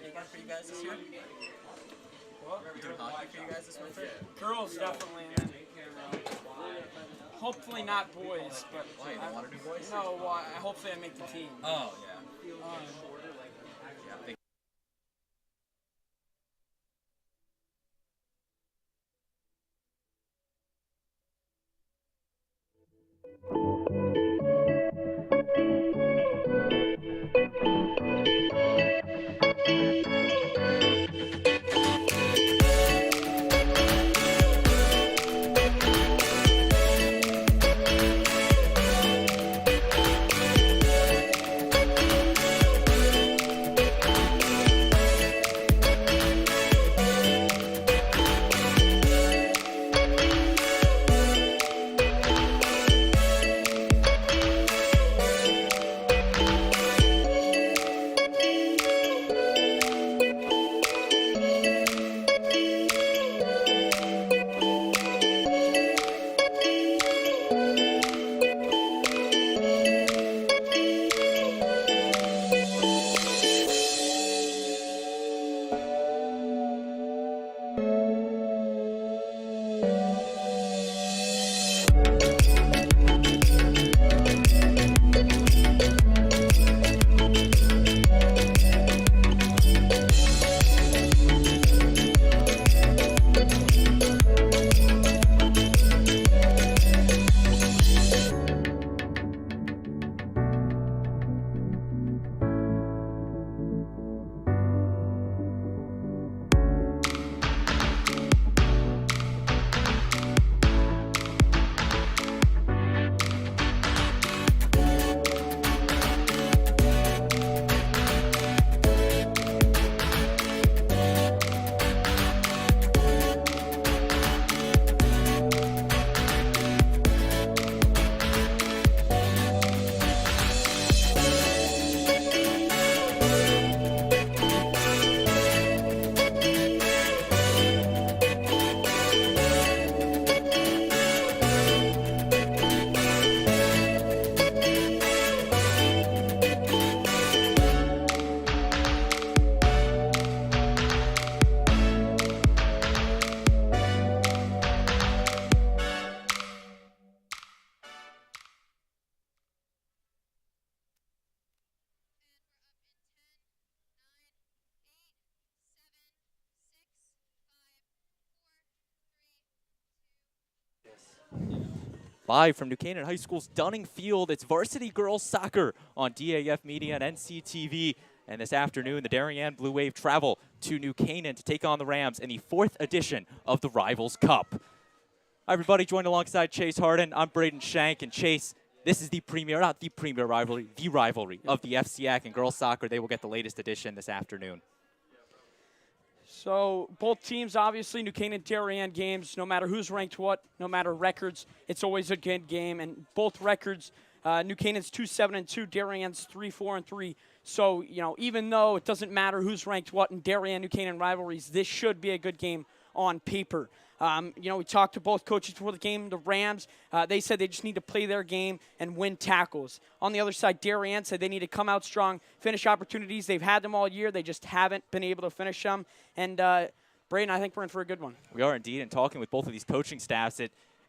hockey again for you guys this year? What? Are we doing hockey for you guys this winter? Girls definitely. And then hopefully not boys, but Why, you don't want to do boys? no. Hopefully I make the team. Oh, yeah. Live from New Canaan High School's Dunning Field, it's Varsity Girls Soccer on DAF Media and NCTV. And this afternoon, the Darien Blue Wave travel to New Canaan to take on the Rams in the 4th edition of the Rivals Cup. Hi, everybody. Joined alongside Chase Harden. I'm Braden Shank. And Chase, this is the premier, not the premier rivalry, the rivalry of the FCAC and girls soccer. They will get the latest edition this afternoon. So both teams, obviously, New Canaan, Darien games, no matter who's ranked what, no matter records, it's always a good game. And both records, New Canaan's 2-7-2, Darien's 3-4-3. So, you know, even though it doesn't matter who's ranked what in Darien, New Canaan rivalries, this should be a good game on paper. You know, we talked to both coaches before the game. The Rams, they said they just need to play their game and win tackles. On the other side, Darien said they need to come out strong, finish opportunities. They've had them all year. They just haven't been able to finish them. And, Braden, I think we're in for a good one. We are indeed. And talking with both of these coaching staffs,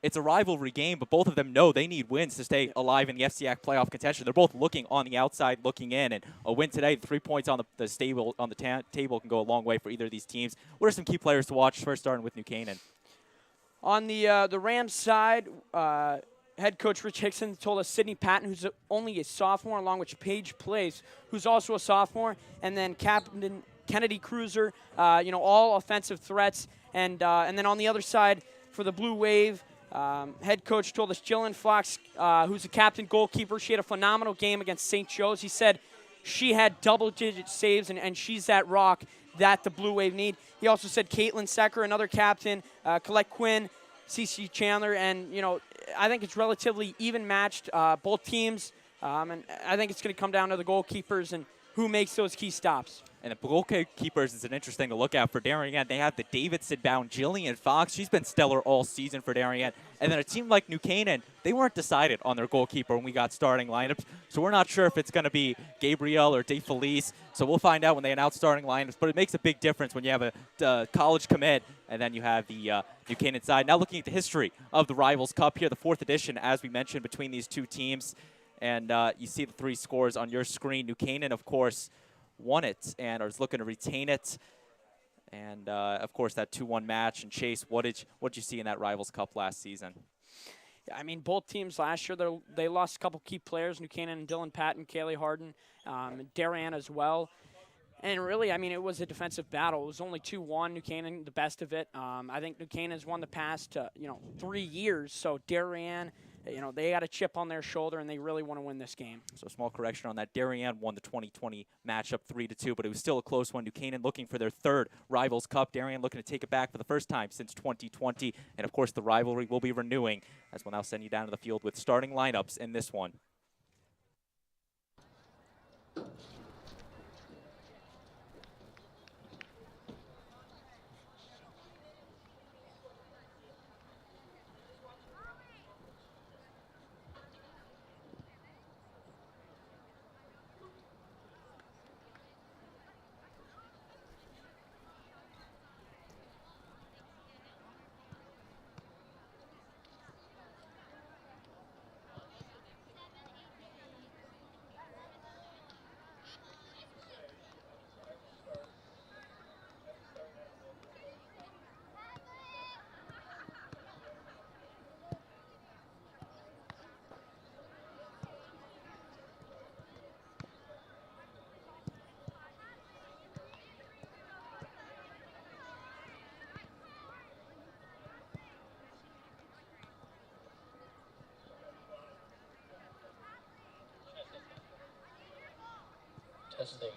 it's a rivalry game, but both of them know they need wins to stay alive in the FCAC playoff contention. They're both looking on the outside, looking in, and a win today, 3 points on the table can go a long way for either of these teams. What are some key players to watch? First, starting with New Canaan. On the Rams side, head coach Rich Hickson told us Sidney Patton, who's only a sophomore, along with Paige Place, who's also a sophomore, and then Captain Kennedy Cruiser, you know, all offensive threats. And then on the other side, for the Blue Wave, head coach told us Jillian Fox, who's a captain goalkeeper, she had a phenomenal game against St. Joe's. He said she had double-digit saves, and she's that rock that the Blue Wave need. He also said Caitlin Secker, another captain, Colette Quinn, CC Chandler, and, you know, I think it's relatively even matched, both teams, and I think it's going to come down to the goalkeepers and who makes those key stops. And the goalkeepers is an interesting to look at for Darien. They have the Davidson-bound Jillian Fox. She's been stellar all season for Darien. And then a team like New Canaan, they weren't decided on their goalkeeper when we got starting lineups. So we're not sure if it's going to be Gabriel or DeFelice. So we'll find out when they announce starting lineups. But it makes a big difference when you have a college commit and then you have the New Canaan side. Now looking at the history of the Rivals Cup here, the 4th edition, as we mentioned, between these two teams. And you see the 3 scores on your screen. New Canaan, of course, won it and is looking to retain it. And, of course, that 2-1 match. And, Chase, what did you see in that Rivals Cup last season? Yeah, I mean, both teams last year, they lost a couple key players, New Canaan and Dylan Patton, Kaylee Harden, Darien as well. And really, I mean, it was a defensive battle. It was only 2-1, New Canaan, the best of it. I think New Canaan has won the past, 3 years. So Darien, they got a chip on their shoulder, and they really want to win this game. So a small correction on that. Darien won the 2020 matchup 3-2, but it was still a close one. New Canaan looking for their 3rd Rivals Cup. Darien looking to take it back for the first time since 2020. And, of course, the rivalry will be renewing, as we'll now send you down to the field with starting lineups in this one. Testing.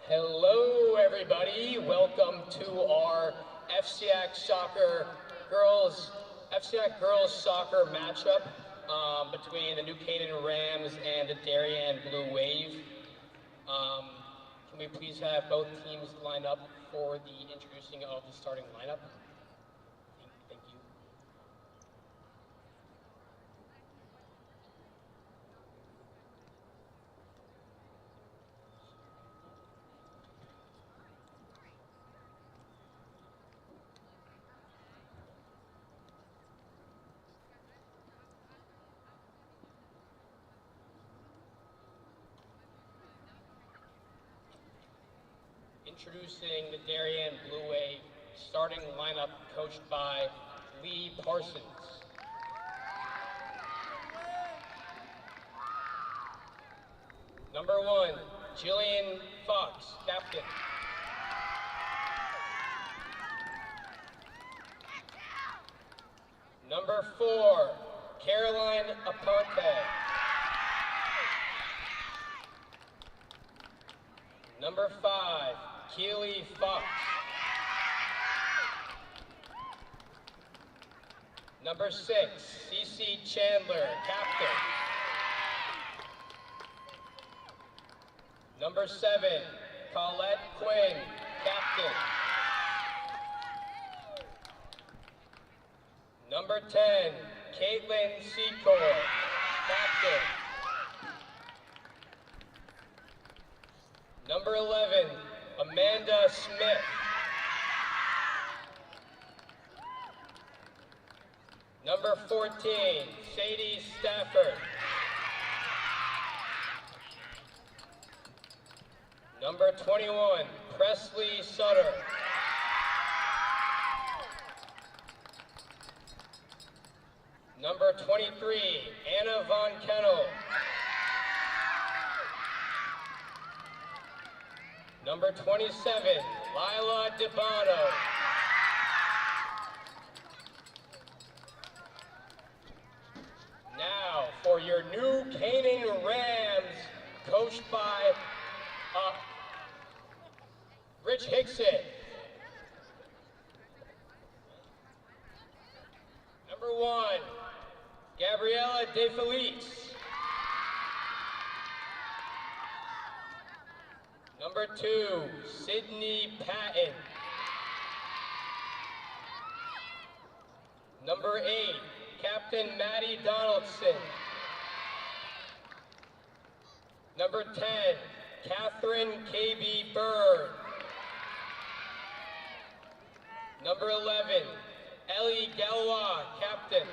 Hello, everybody. Welcome to our FCAC girls soccer matchup between the New Canaan Rams and the Darien Blue Wave. Can we please have both teams line up for the introducing of the starting lineup? Thank you. Introducing the Darien Blue Wave starting lineup coached by Lee Parsons. Number 1, Jillian Fox, captain. Number 4, Caroline Aponte. Number 5, Keely Fox. Number 6, Cece Chandler, captain. Number 7, Colette Quinn, captain. Number 10, Caitlin Secor, captain. Number 11, Amanda Smith. Number 14, Sadie Stafford. Number 21, Presley Sutter. Number 23, Anna Von Kennel. Number 27, Lila DeBano. Now for your New Canaan Rams, coached by Rich Hickson. Number 1, Gabriella De Felice. Number 2, Sydney Patton. Number 8, Captain Maddie Donaldson. Number 10, Catherine K.B. Bird. Number 11, Ellie Galois, captain.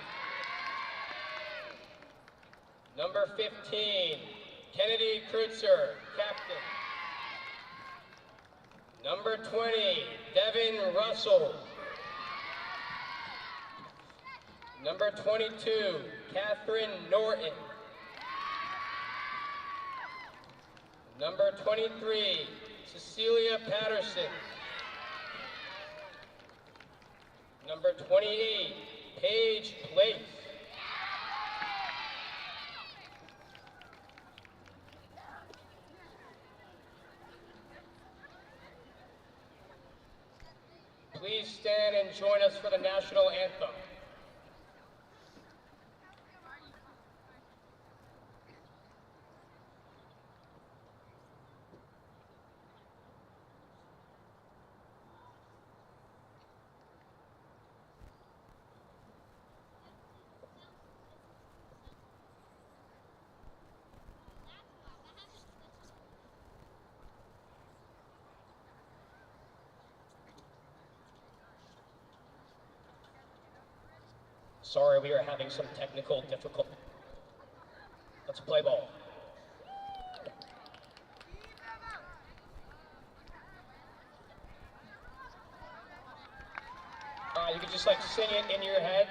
Number 15, Kennedy Kreutzer, captain. Number 20, Devin Russell. Number 22, Catherine Norton. Number 23, Cecilia Patterson. Number 28, Paige Place. Please stand and join us for the national anthem. Sorry, we are having some technical difficulty. Let's play ball. You can just like sing it in your head.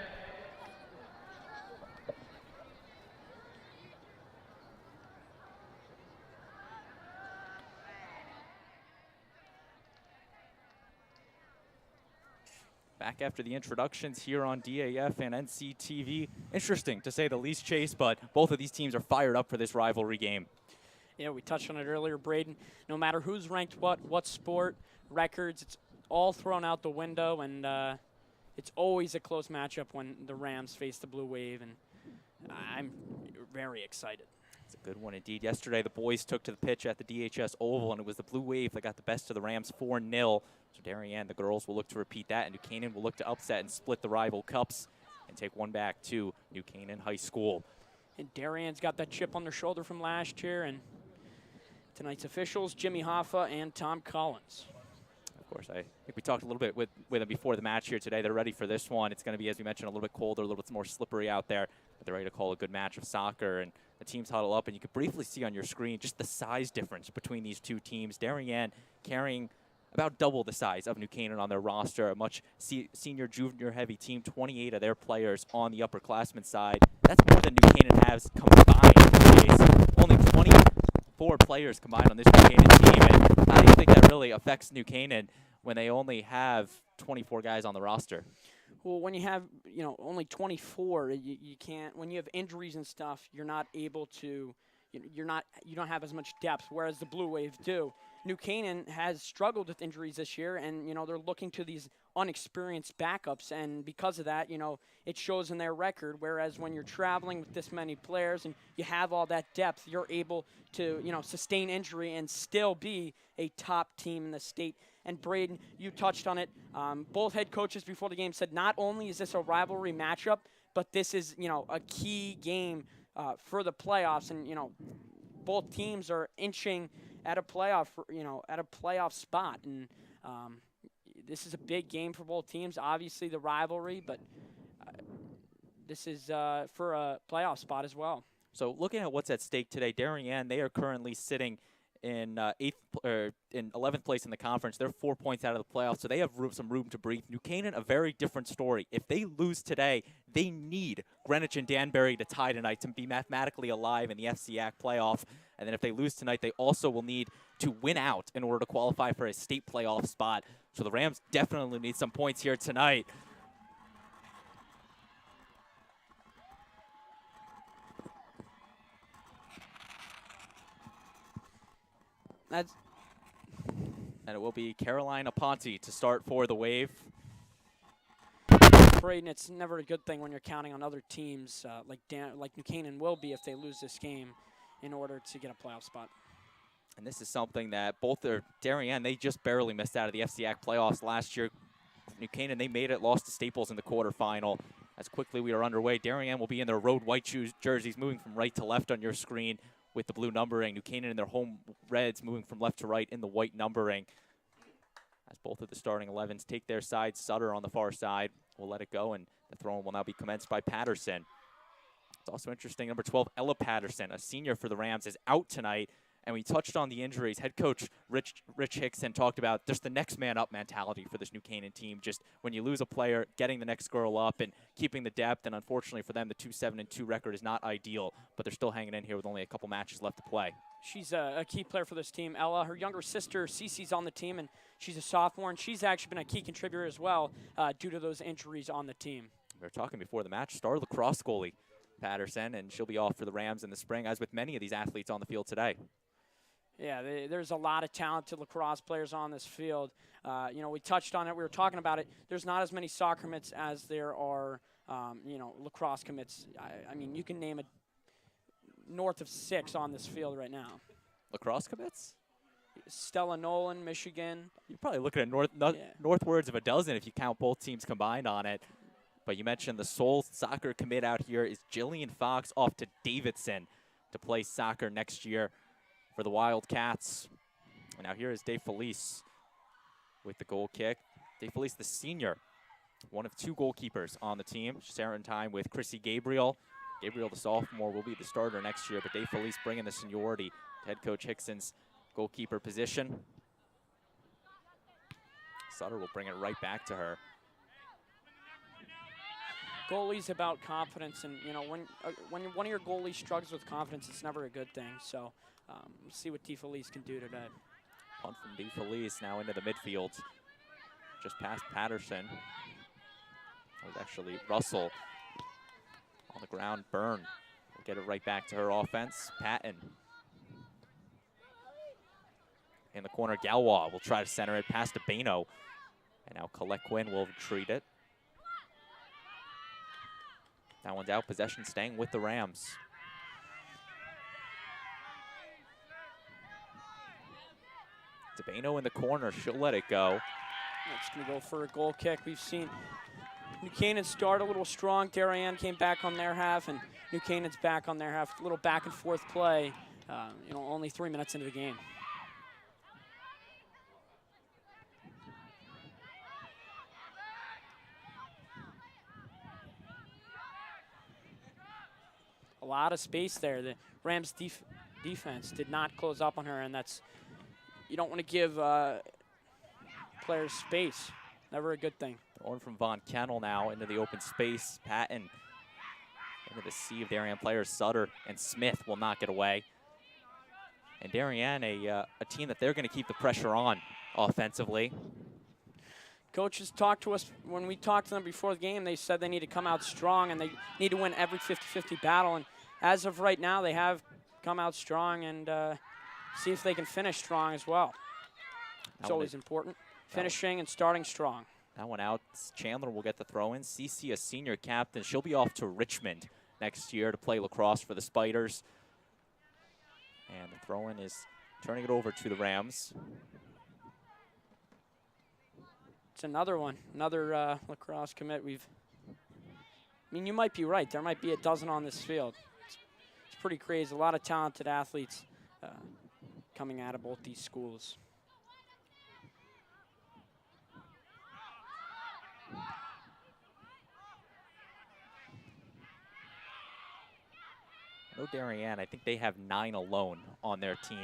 Back after the introductions here on DAF and NCTV. Interesting to say the least, Chase, but both of these teams are fired up for this rivalry game. Yeah, we touched on it earlier, Braden. No matter who's ranked what sport, records, it's all thrown out the window, and it's always a close matchup when the Rams face the Blue Wave, and I'm very excited. It's a good one indeed. Yesterday, the boys took to the pitch at the DHS Oval, and it was the Blue Wave that got the best of the Rams 4-0. So Darien, the girls, will look to repeat that, and New Canaan will look to upset and split the rival cups and take one back to New Canaan High School. And Darien's got that chip on their shoulder from last year, and tonight's officials, Jimmy Hoffa and Tom Collins. Of course, I think we talked a little bit with them before the match here today. They're ready for this one. It's going to be, as we mentioned, a little bit colder, a little bit more slippery out there, but they're ready to call a good match of soccer. And the teams huddle up, and you can briefly see on your screen just the size difference between these two teams. Darien carrying about double the size of New Canaan on their roster, a much senior, junior heavy team, 28 of their players on the upperclassmen side. That's more than New Canaan has combined. Only 24 players combined on this New Canaan team. And how do you think that really affects New Canaan when they only have 24 guys on the roster? Well, when you have, only 24, you can't, when you have injuries and stuff, you're not able to, you don't have as much depth, whereas the Blue Wave do. New Canaan has struggled with injuries this year, and, they're looking to these unexperienced backups, and because of that, it shows in their record, whereas when you're traveling with this many players and you have all that depth, you're able to, sustain injury and still be a top team in the state. And Braden, you touched on it. Both head coaches before the game said not only is this a rivalry matchup, but this is, a key game for the playoffs, and, both teams are inching at a playoff spot, and this is a big game for both teams. Obviously, the rivalry, but this is for a playoff spot as well. So, looking at what's at stake today, Darien, they are currently sitting in 11th place in the conference. They're 4 points out of the playoffs, so they have some room to breathe. New Canaan, a very different story. If they lose today, they need Greenwich and Danbury to tie tonight to be mathematically alive in the FCAC playoff. And then if they lose tonight, they also will need to win out in order to qualify for a state playoff spot. So the Rams definitely need some points here tonight. And it will be Caroline Aponte to start for the Wave. Braden, it's never a good thing when you're counting on other teams like New Canaan will be if they lose this game in order to get a playoff spot. And this is something that both their Darien, they just barely missed out of the FCAC playoffs last year. New Canaan, they made it, lost to Staples in the quarterfinal. As quickly we are underway, Darien will be in their road white jerseys, moving from right to left on your screen with the blue numbering. New Canaan in their home reds, moving from left to right in the white numbering. As both of the starting 11s take their side, Sutter on the far side will let it go, and the throw-in will now be commenced by Patterson. It's also interesting, number 12, Ella Patterson, a senior for the Rams, is out tonight. And we touched on the injuries. Head coach Rich Hickson talked about just the next man up mentality for this New Canaan team. Just when you lose a player, getting the next girl up and keeping the depth. And unfortunately for them, the 2-7-2 record is not ideal, but they're still hanging in here with only a couple matches left to play. She's a key player for this team. Ella, her younger sister, Cece's on the team, and she's a sophomore, and she's actually been a key contributor as well due to those injuries on the team. We were talking before the match, star lacrosse goalie Patterson, and she'll be off for the Rams in the spring, as with many of these athletes on the field today. Yeah, there's a lot of talented lacrosse players on this field. We touched on it. We were talking about it. There's not as many soccer commits as there are, lacrosse commits. I mean, you can name it north of 6 on this field right now. Lacrosse commits? Stella Nolan, Michigan. You're probably looking at northwards of a dozen if you count both teams combined on it. But you mentioned the sole soccer commit out here is Jillian Fox off to Davidson to play soccer next year for the Wildcats. And now here is Dave Felice with the goal kick. Dave Felice, the senior, one of 2 goalkeepers on the team, sharing time with Chrissy Gabriel. Gabriel, the sophomore, will be the starter next year, but Dave Felice bringing the seniority to head coach Hickson's goalkeeper position. Sutter will bring it right back to her. Goalie's about confidence, and when one of your goalies struggles with confidence, it's never a good thing. So we'll see what DeFelice can do today. Punt from DeFelice now into the midfield, just past Patterson. That was actually Russell on the ground. Byrne will get it right back to her offense. Patton in the corner. Galwa will try to center it past Abeno, and now Colette Quinn will retreat it. That one's out. Possession staying with the Rams. Dabeno in the corner. She'll let it go. It's going to go for a goal kick. We've seen New Canaan start a little strong. Darien came back on their half, and New Canaan's back on their half. A little back and forth play. Only 3 minutes into the game. A lot of space there. The Rams defense did not close up on her, and you don't want to give players space. Never a good thing. Throwing from Von Kennel now into the open space. Patton into the sea of Darien players. Sutter and Smith will not get away. And Darien, a team that they're going to keep the pressure on offensively. Coaches talked to us when we talked to them before the game. They said they need to come out strong and they need to win every 50-50 battle. And as of right now, they have come out strong, and see if they can finish strong as well. It's always important. Finishing and starting strong. That one out. Chandler will get the throw in. Cece, a senior captain. She'll be off to Richmond next year to play lacrosse for the Spiders. And the throw in is turning it over to the Rams. It's another one, another lacrosse commit. You might be right. There might be a dozen on this field. It's pretty crazy. A lot of talented athletes coming out of both these schools. No Darien, I think they have 9 alone on their team.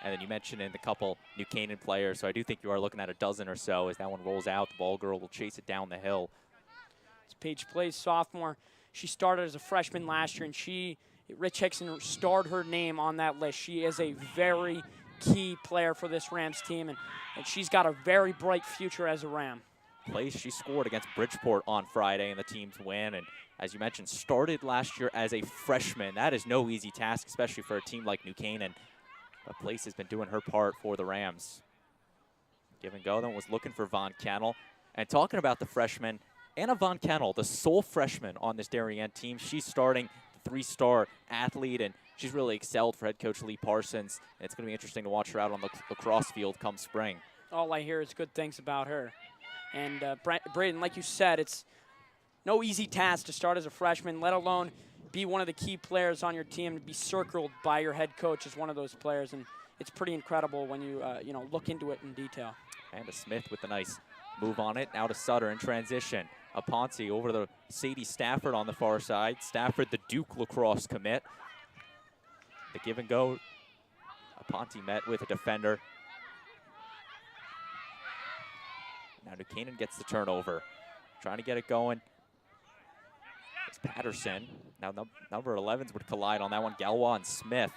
And then you mentioned in the couple New Canaan players, so I do think you are looking at a dozen or so. As that one rolls out, the ball girl will chase it down the hill. It's Paige Place, sophomore. She started as a freshman last year, and Rich Hickson starred her name on that list. She is a very key player for this Rams team, and she's got a very bright future as a Ram. Place, she scored against Bridgeport on Friday in the team's win, and as you mentioned, started last year as a freshman. That is no easy task, especially for a team like New Canaan. But Place has been doing her part for the Rams. Give and go, then was looking for Von Kennel. And talking about the freshman, Anna Von Kennel, the sole freshman on this Darien team. She's starting, the 3-star athlete, and she's really excelled for head coach Lee Parsons. And it's going to be interesting to watch her out on the lacrosse field come spring. All I hear is good things about her. And Braden, like you said, it's no easy task to start as a freshman, let alone be one of the key players on your team, to be circled by your head coach as one of those players. And it's pretty incredible when you, look into it in detail. And to Smith with a nice move on it. Now to Sutter in transition. Aponte over to Sadie Stafford on the far side. Stafford, the Duke lacrosse commit. The give and go. Aponte met with a defender. Now New Canaan gets the turnover. Trying to get it going. It's Patterson. Now number 11s would collide on that one. Galwa and Smith.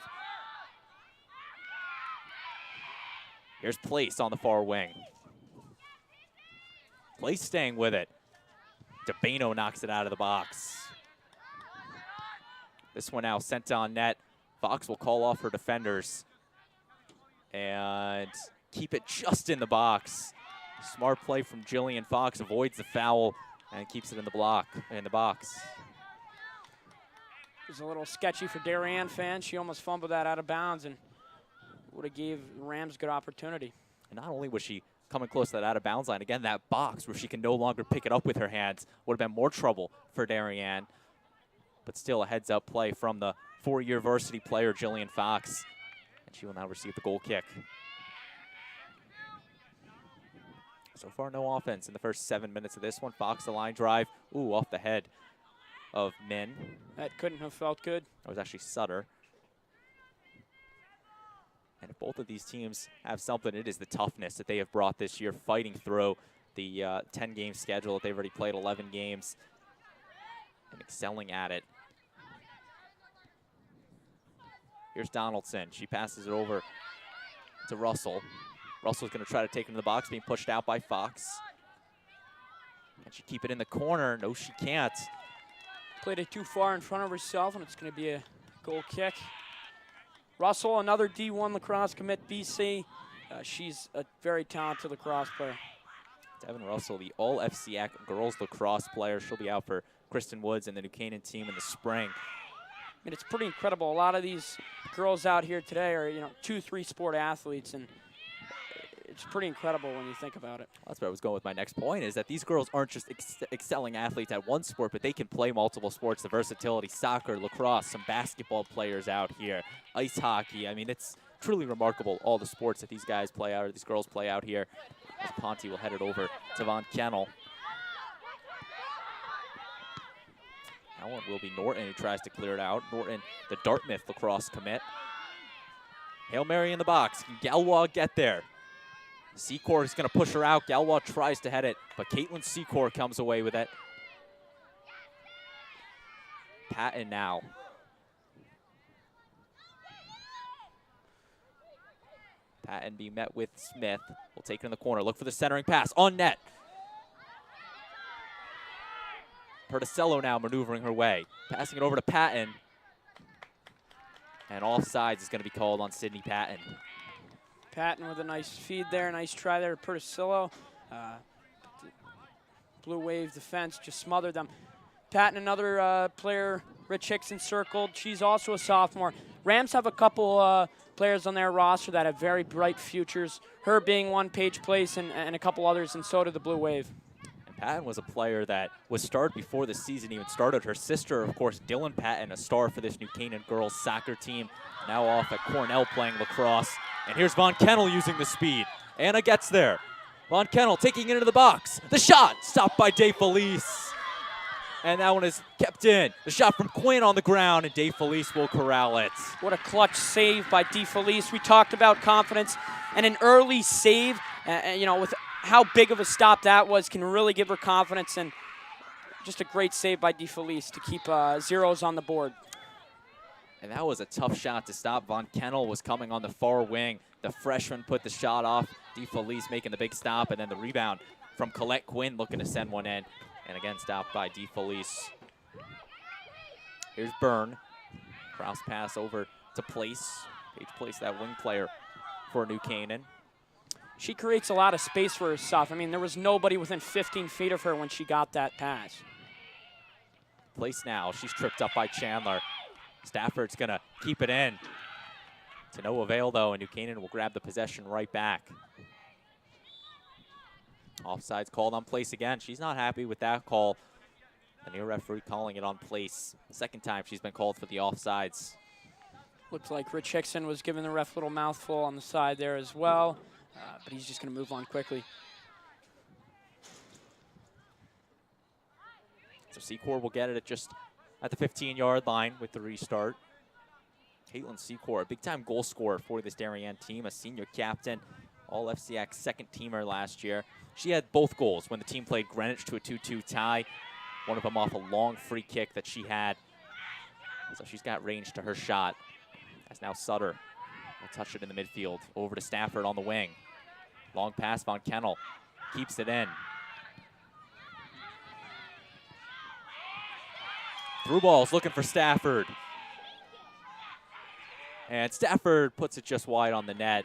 Here's Place on the far wing. Place staying with it. DeBano knocks it out of the box. This one now sent on net. Fox will call off her defenders and keep it just in the box. Smart play from Jillian Fox, avoids the foul and keeps it in the box. It was a little sketchy for Darien fans. She almost fumbled that out of bounds and would have gave Rams good opportunity. And not only was she coming close to that out of bounds line, again, that box where she can no longer pick it up with her hands would have been more trouble for Darien. But still a heads up play from the 4-year varsity player, Jillian Fox. And she will now receive the goal kick. So far, no offense in the first 7 minutes of this one. Fox, the line drive. Ooh, off the head of Min. That couldn't have felt good. That was actually Sutter. And if both of these teams have something, it is the toughness that they have brought this year, fighting through the 10-game schedule that they've already played 11 games and excelling at it. Here's Donaldson. She passes it over to Russell. Russell's going to try to take it in the box, being pushed out by Fox. Can she keep it in the corner? No, she can't. Played it too far in front of herself, and it's going to be a goal kick. Russell, another D1 lacrosse commit, BC. She's a very talented lacrosse player. Devin Russell, the all-FCAC girls lacrosse player. She'll be out for Kristen Woods and the New Canaan team in the spring. I mean, it's pretty incredible. A lot of these girls out here today are, 2-3 sport athletes, and it's pretty incredible when you think about it. Well, that's where I was going with my next point, is that these girls aren't just excelling athletes at one sport, but they can play multiple sports, the versatility, soccer, lacrosse, some basketball players out here, ice hockey. I mean, it's truly remarkable, all the sports that these guys play out, or these girls play out here. As Ponte will head it over to Von Kennel. That one will be Norton who tries to clear it out. Norton, the Dartmouth lacrosse commit. Hail Mary in the box. Can Galwa get there? Secor is going to push her out. Galwa tries to head it, but Caitlin Secor comes away with it. Patton now. Patton being met with Smith. Will take it in the corner. Look for the centering pass. On net. Perticello now maneuvering her way. Passing it over to Patton. And offsides is going to be called on Sydney Patton. Patton with a nice feed there. Nice try there to Perticello. Blue Wave defense just smothered them. Patton, another player, Rich Hickson circled. She's also a sophomore. Rams have a couple players on their roster that have very bright futures. Her being one, Paige Place, and a couple others, and so did the Blue Wave. And Patton was a player that was started before the season even started. Her sister, of course, Dylan Patton, a star for this New Canaan girls soccer team, now off at Cornell playing lacrosse. And here's Von Kennel using the speed. Anna gets there. Von Kennel taking it into the box. The shot stopped by Dave Felice. And that one is kept in. The shot from Quinn on the ground, and Dave Felice will corral it. What a clutch save by Dee Felice. We talked about confidence, and an early save, with how big of a stop that was, can really give her confidence, and just a great save by Dee Felice to keep zeros on the board. And that was a tough shot to stop. Von Kennel was coming on the far wing. The freshman put the shot off. Dee Felice making the big stop, and then the rebound from Colette Quinn looking to send one in. And again, stopped by Dee Felice. Here's Byrne. Cross pass over to Place. Paige Place, that wing player for New Canaan. she creates a lot of space for herself. I mean, there was nobody within 15 feet of her when she got that pass. Place now. She's tripped up by Chandler. Stafford's going to keep it in. To no avail, though, and New Canaan will grab the possession right back. Offside's called on place again. She's not happy with that call. The new referee calling it on place. Second time she's been called for the offsides. Looks like Rich Hickson was giving the ref a little mouthful on the side there as well, but he's just going to move on quickly. So Secor will get it at the 15-yard line with the restart. Caitlin Secor, a big-time goal scorer for this Darien team, a senior captain, all-FCX second-teamer last year. She had both goals when the team played Greenwich to a 2-2 tie, one of them off a long free kick that she had. So she's got range to her shot. As now Sutter will touch it in the midfield. Over to Stafford on the wing. Long pass, Von Kennel keeps it in. Through balls looking for Stafford. And Stafford puts it just wide on the net.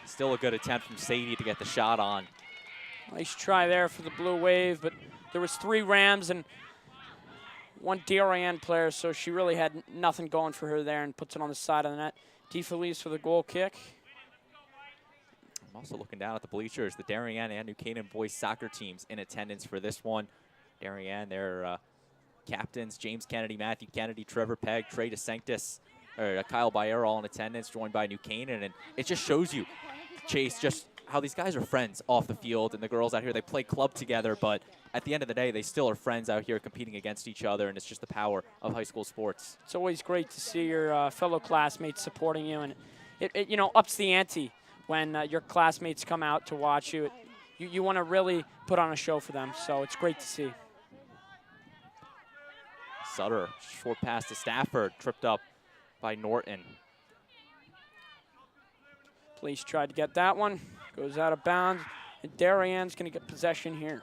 Still a good attempt from Sadie to get the shot on. Nice try there for the Blue Wave, but there was 3 Rams and 1 Darien player, so she really had nothing going for her there and puts it on the side of the net. DeFelice for the goal kick. I'm also looking down at the bleachers. The Darien and New Canaan boys soccer teams in attendance for this one. Darien, their captains, James Kennedy, Matthew Kennedy, Trevor Pegg, Trey DeSanctis, or Kyle Bayer all in attendance, joined by New Canaan. And it just shows you, Chase, just how these guys are friends off the field, and the girls out here, they play club together, but at the end of the day, they still are friends out here competing against each other, and it's just the power of high school sports. It's always great to see your fellow classmates supporting you, and it you know, ups the ante when your classmates come out to watch you. You want to really put on a show for them, so it's great to see. Sutter, short pass to Stafford, tripped up by Norton. Police tried to get that one, goes out of bounds, and Darien's going to get possession here.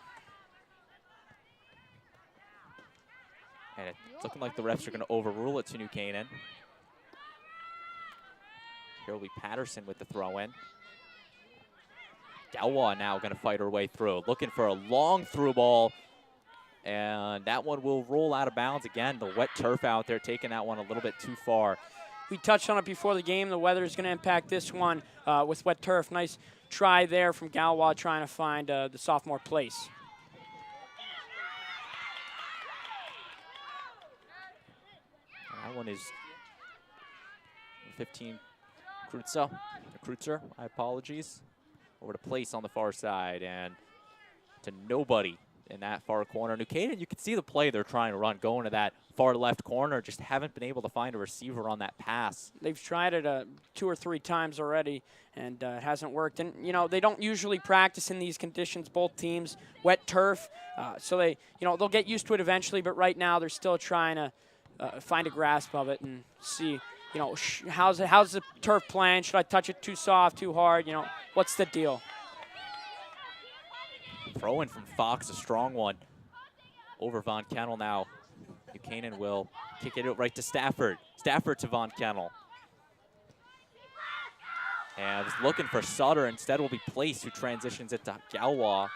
And it's looking like the refs are going to overrule it to New Canaan. Here will be Patterson with the throw-in. Galwa now going to fight her way through, looking for a long through ball. And that one will roll out of bounds again. The wet turf out there taking that one a little bit too far. We touched on it before the game. The weather is going to impact this one with wet turf. Nice try there from Galwa trying to find the sophomore place. That one is 15 Kreutzer, my apologies. Over to place on the far side and to nobody in that far corner. New Canaan, you can see the play they're trying to run, going to that far left corner, just haven't been able to find a receiver on that pass. They've tried it 2 or 3 times already, and it hasn't worked. And, you know, they don't usually practice in these conditions, both teams, wet turf. So they, you know, they'll get used to it eventually, but right now they're still trying to find a grasp of it and see, you know, how's the turf playing? Should I touch it too soft, too hard? You know, what's the deal? Throw in from Fox, a strong one. Over Von Kennel now. New Canaan will kick it right to Stafford. Stafford to Von Kennel. And I was looking for Sutter. Instead will be Place, who transitions it to Galwa.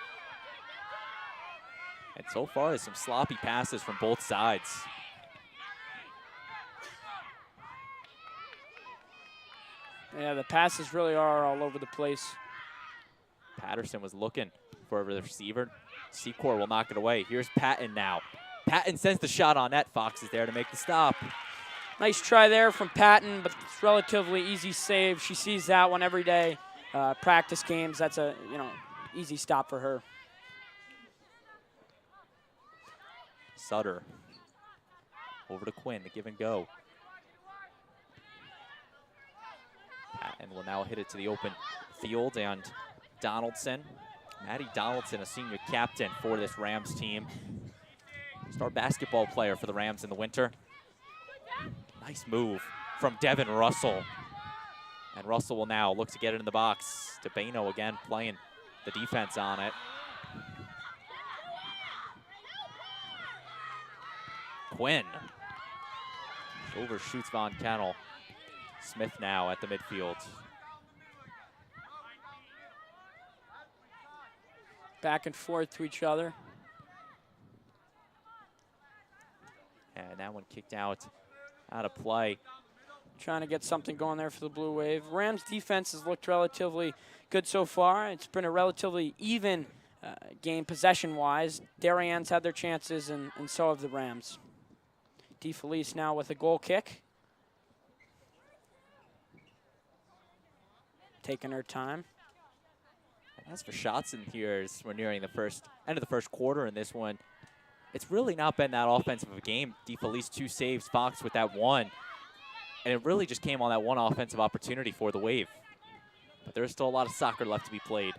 And so far, there's some sloppy passes from both sides. Yeah, the passes really are all over the place. Patterson was looking for the receiver. Secor will knock it away. Here's Patton now. Patton sends the shot on net. Fox is there to make the stop. Nice try there from Patton, but it's relatively easy save. She sees that one every day. Practice games, that's a, you know, easy stop for her. Sutter over to Quinn, the give and go. Patton will now hit it to the open field, and Donaldson, Maddie Donaldson, a senior captain for this Rams team. Star basketball player for the Rams in the winter. Nice move from Devin Russell. And Russell will now look to get it in the box. DeBano again playing the defense on it. Quinn overshoots Von Kennel. Smith now at the midfield. back and forth to each other. And that one kicked out of play. Trying to get something going there for the Blue Wave. Rams defense has looked relatively good so far. It's been a relatively even game possession-wise. Darien's had their chances, and so have the Rams. DeFelice now with a goal kick. Taking her time. And as for shots in here, as we're nearing the end of the first quarter in this one, it's really not been that offensive of a game. DeFelice 2 saves, Fox with that 1. And it really just came on that one offensive opportunity for the Wave. But there's still a lot of soccer left to be played.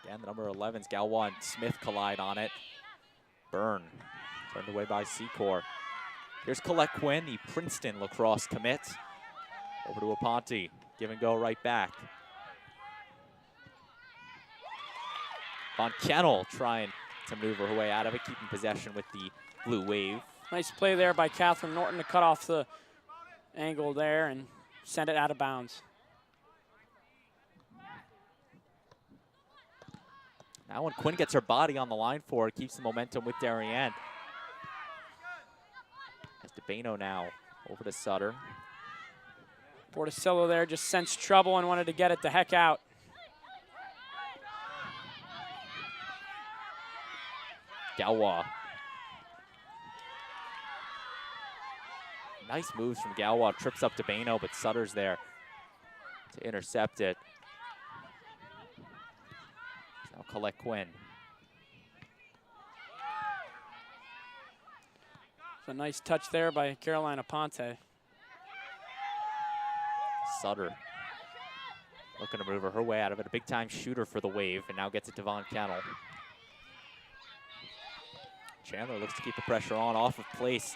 Again, the number 11's Galwa and Smith collide on it. Byrne turned away by Secor. Here's Colette Quinn, the Princeton lacrosse commit. Over to Aponte, give and go right back. Von Kennel trying to maneuver her way out of it, keeping possession with the Blue Wave. Nice play there by Catherine Norton to cut off the angle there and send it out of bounds. Now when Quinn gets her body on the line for it, keeps the momentum with Darien. As DeBano now over to Sutter. Porticello there just sensed trouble and wanted to get it the heck out. Galwa. Nice moves from Galwa. Trips up DeBano, but Sutter's there to intercept it. Now Colette Quinn. It's a nice touch there by Carolina Ponte. Sutter looking to maneuver her way out of it. A big-time shooter for the Wave, and now gets it to Von Kennel. Chandler looks to keep the pressure on, off of place.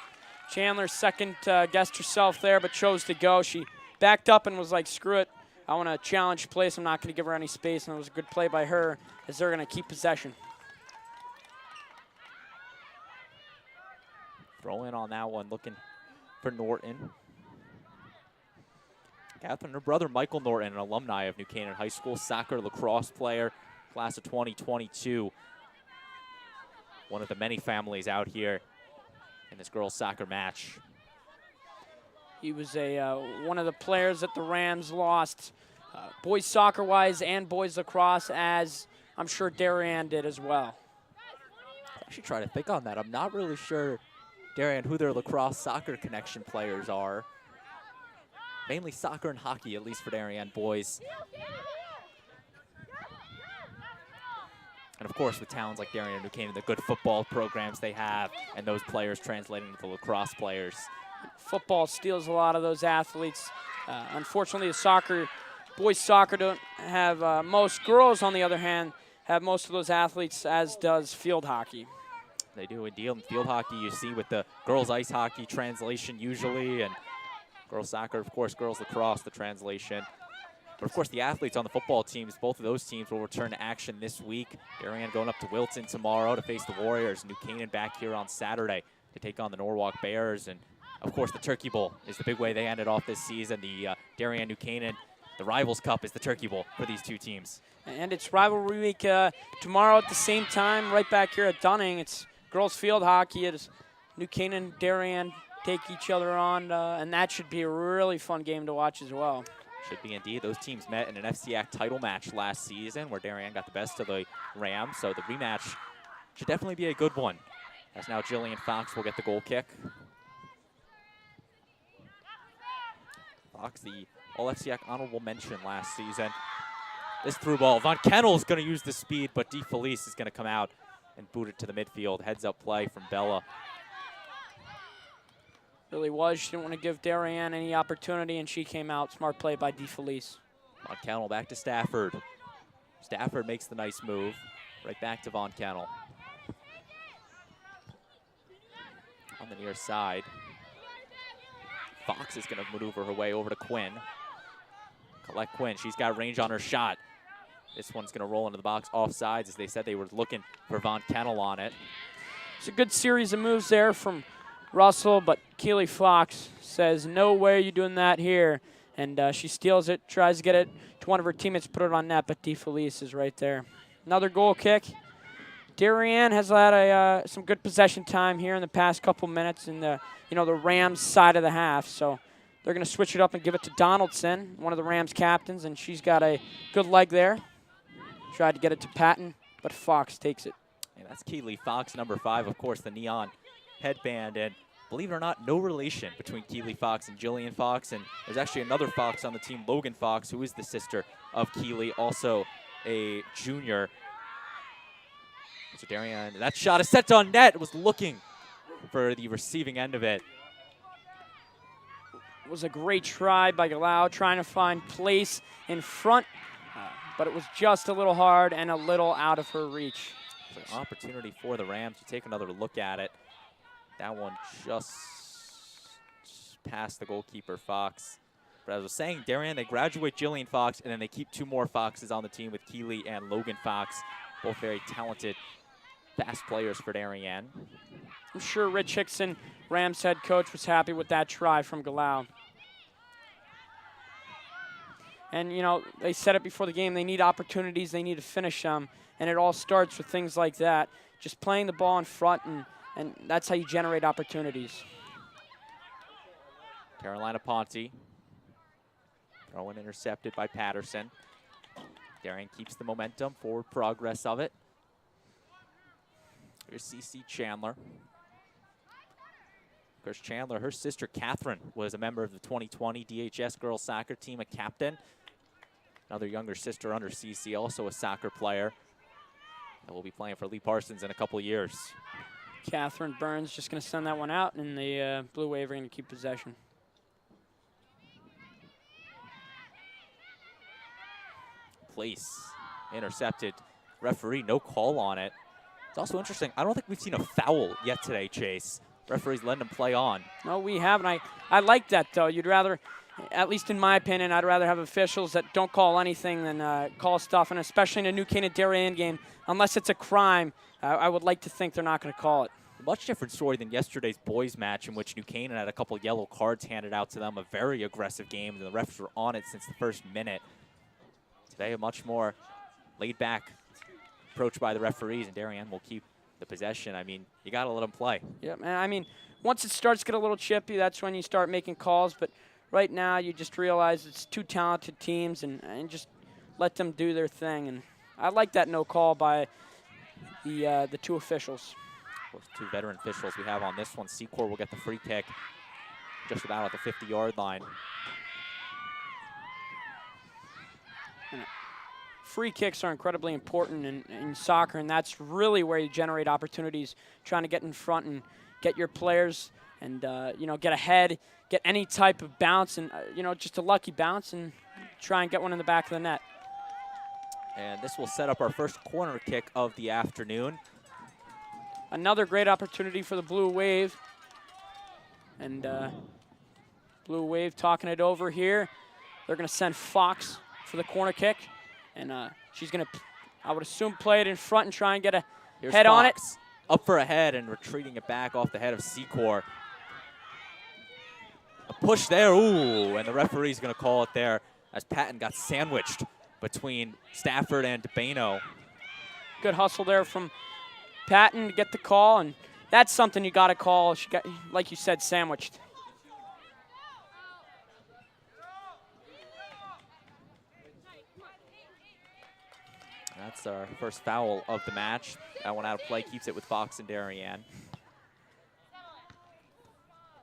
Chandler second guessed herself there, but chose to go. She backed up and was like, screw it. I want to challenge place. I'm not going to give her any space, and it was a good play by her as they're going to keep possession. Throw in on that one, looking for Norton. Catherine, her brother Michael Norton, an alumni of New Canaan High School, soccer lacrosse player, class of 2022. One of the many families out here in this girls' soccer match. He was one of the players that the Rams lost, boys soccer-wise and boys lacrosse, as I'm sure Darien did as well. I should try to think on that. I'm not really sure, Darien, who their lacrosse soccer connection players are. Mainly soccer and hockey, at least for Darien boys. And of course, with towns like Darien and New Canaan, the good football programs they have, and those players translating into the lacrosse players. Football steals a lot of those athletes. Unfortunately, the boys soccer don't have most. Girls, on the other hand, have most of those athletes, as does field hockey. They do indeed. In field hockey, you see with the girls ice hockey translation usually, and girls soccer, of course, girls lacrosse, the translation. But of course, the athletes on the football teams, both of those teams will return to action this week. Darien going up to Wilton tomorrow to face the Warriors. New Canaan back here on Saturday to take on the Norwalk Bears. And of course, the Turkey Bowl is the big way they ended off this season. The Darien New Canaan, the Rivals Cup is the Turkey Bowl for these two teams. And it's rivalry week tomorrow at the same time, right back here at Dunning. It's girls field hockey. It's New Canaan, Darien take each other on, and that should be a really fun game to watch as well. Should be indeed. Those teams met in an FCAC title match last season where Darien got the best of the Rams, so the rematch should definitely be a good one. As now Jillian Fox will get the goal kick. Fox, the All-FCAC honorable mention last season. This through ball. Von Kennel is going to use the speed, but DeFelice is going to come out and boot it to the midfield. Heads-up play from Bella. Really was. She didn't want to give Darien any opportunity, and she came out. Smart play by DeFelice. Von Kennel back to Stafford. Stafford makes the nice move. Right back to Von Kennel. On the near side. Fox is going to maneuver her way over to Quinn. Collect Quinn. She's got range on her shot. This one's going to roll into the box offsides, as they said they were looking for Von Kennel on it. It's a good series of moves there from Russell, but Keely Fox says, no way you're doing that here, And she steals it, tries to get it to one of her teammates, put it on net, but DeFelice is right there. Another goal kick. Darien has had some good possession time here in the past couple minutes in the Rams side of the half. So they're going to switch it up and give it to Donaldson, one of the Rams captains, and she's got a good leg there. Tried to get it to Patton, but Fox takes it. And that's Keely Fox, number 5, of course, the neon headband. And believe it or not, no relation between Keely Fox and Jillian Fox. And there's actually another Fox on the team, Logan Fox, who is the sister of Keely, also a junior. So Darien, that shot is set on net. Was looking for the receiving end of it. It was a great try by Galau, trying to find place in front, but it was just a little hard and a little out of her reach. So an opportunity for the Rams to take another look at it. That one just past the goalkeeper, Fox. But as I was saying, Darien, they graduate Jillian Fox, and then they keep 2 more Foxes on the team with Keely and Logan Fox, both very talented, fast players for Darien. I'm sure Rich Hickson, Rams head coach, was happy with that try from Galau. And, they said it before the game, they need opportunities, they need to finish them, and it all starts with things like that. Just playing the ball in front, and that's how you generate opportunities. Carolina Ponte. Throw-in intercepted by Patterson. Darien keeps the momentum, forward progress of it. Here's CeCe Chandler. Of course, Chandler, her sister Catherine, was a member of the 2020 DHS girls soccer team, a captain. Another younger sister under CeCe, also a soccer player, that will be playing for Lee Parsons in a couple years. Catherine Burns just going to send that one out, and the Blue Wave are going to keep possession. Place intercepted. Referee, no call on it. It's also interesting, I don't think we've seen a foul yet today, Chase. Referee's letting them play on. No, we haven't. I like that, though. You'd rather, at least in my opinion, I'd rather have officials that don't call anything than call stuff, and especially in a New Canaan Darien game, unless it's a crime, I would like to think they're not going to call it. A much different story than yesterday's boys match, in which New Canaan had a couple yellow cards handed out to them, a very aggressive game, and the refs were on it since the first minute. Today, a much more laid-back approach by the referees, and Darien will keep the possession. I mean, you got to let them play. Yeah, man. I mean, once it starts to get a little chippy, that's when you start making calls. But right now, you just realize it's 2 talented teams, and just let them do their thing. And I like that no call by the 2 officials. Of course, 2 veteran officials we have on this one. Secor will get the free kick just about at the 50-yard line. Free kicks are incredibly important in soccer, and that's really where you generate opportunities, trying to get in front and get your players and, get ahead, get any type of bounce and, just a lucky bounce and try and get one in the back of the net. And this will set up our first corner kick of the afternoon. Another great opportunity for the Blue Wave. And Blue Wave talking it over here. They're going to send Fox for the corner kick. And she's going to, I would assume, play it in front and try and get a head on it. Up for a head and retreating it back off the head of Secor. A push there, ooh, and the referee's going to call it there as Patton got sandwiched between Stafford and DeBano. Good hustle there from Patton to get the call, and that's something you got to call. She got, like you said, sandwiched. That's our first foul of the match. That one out of play, keeps it with Fox and Darien.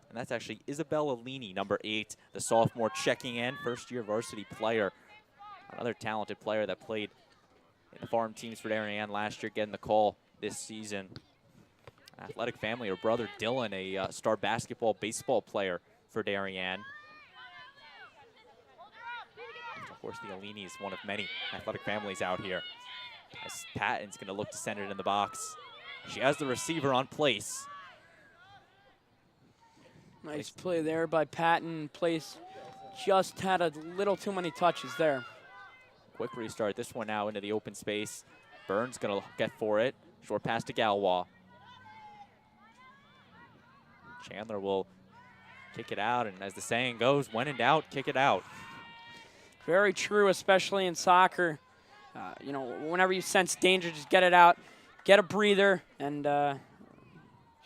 And that's actually Isabella Lini, number 8, the sophomore checking in, first-year varsity player. Another talented player that played in the farm teams for Darien last year, getting the call this season. Athletic family, her brother Dylan, a star basketball, baseball player for Darien. Of course, the Alini is one of many athletic families out here. As Patton's going to look to send it in the box. She has the receiver on place. Nice play there by Patton. Place just had a little too many touches there. Quick restart. This one now into the open space. Burns going to get for it. Short pass to Galois. Chandler will kick it out, and as the saying goes, when in doubt, kick it out. Very true, especially in soccer. You know, whenever you sense danger, just get it out, get a breather, and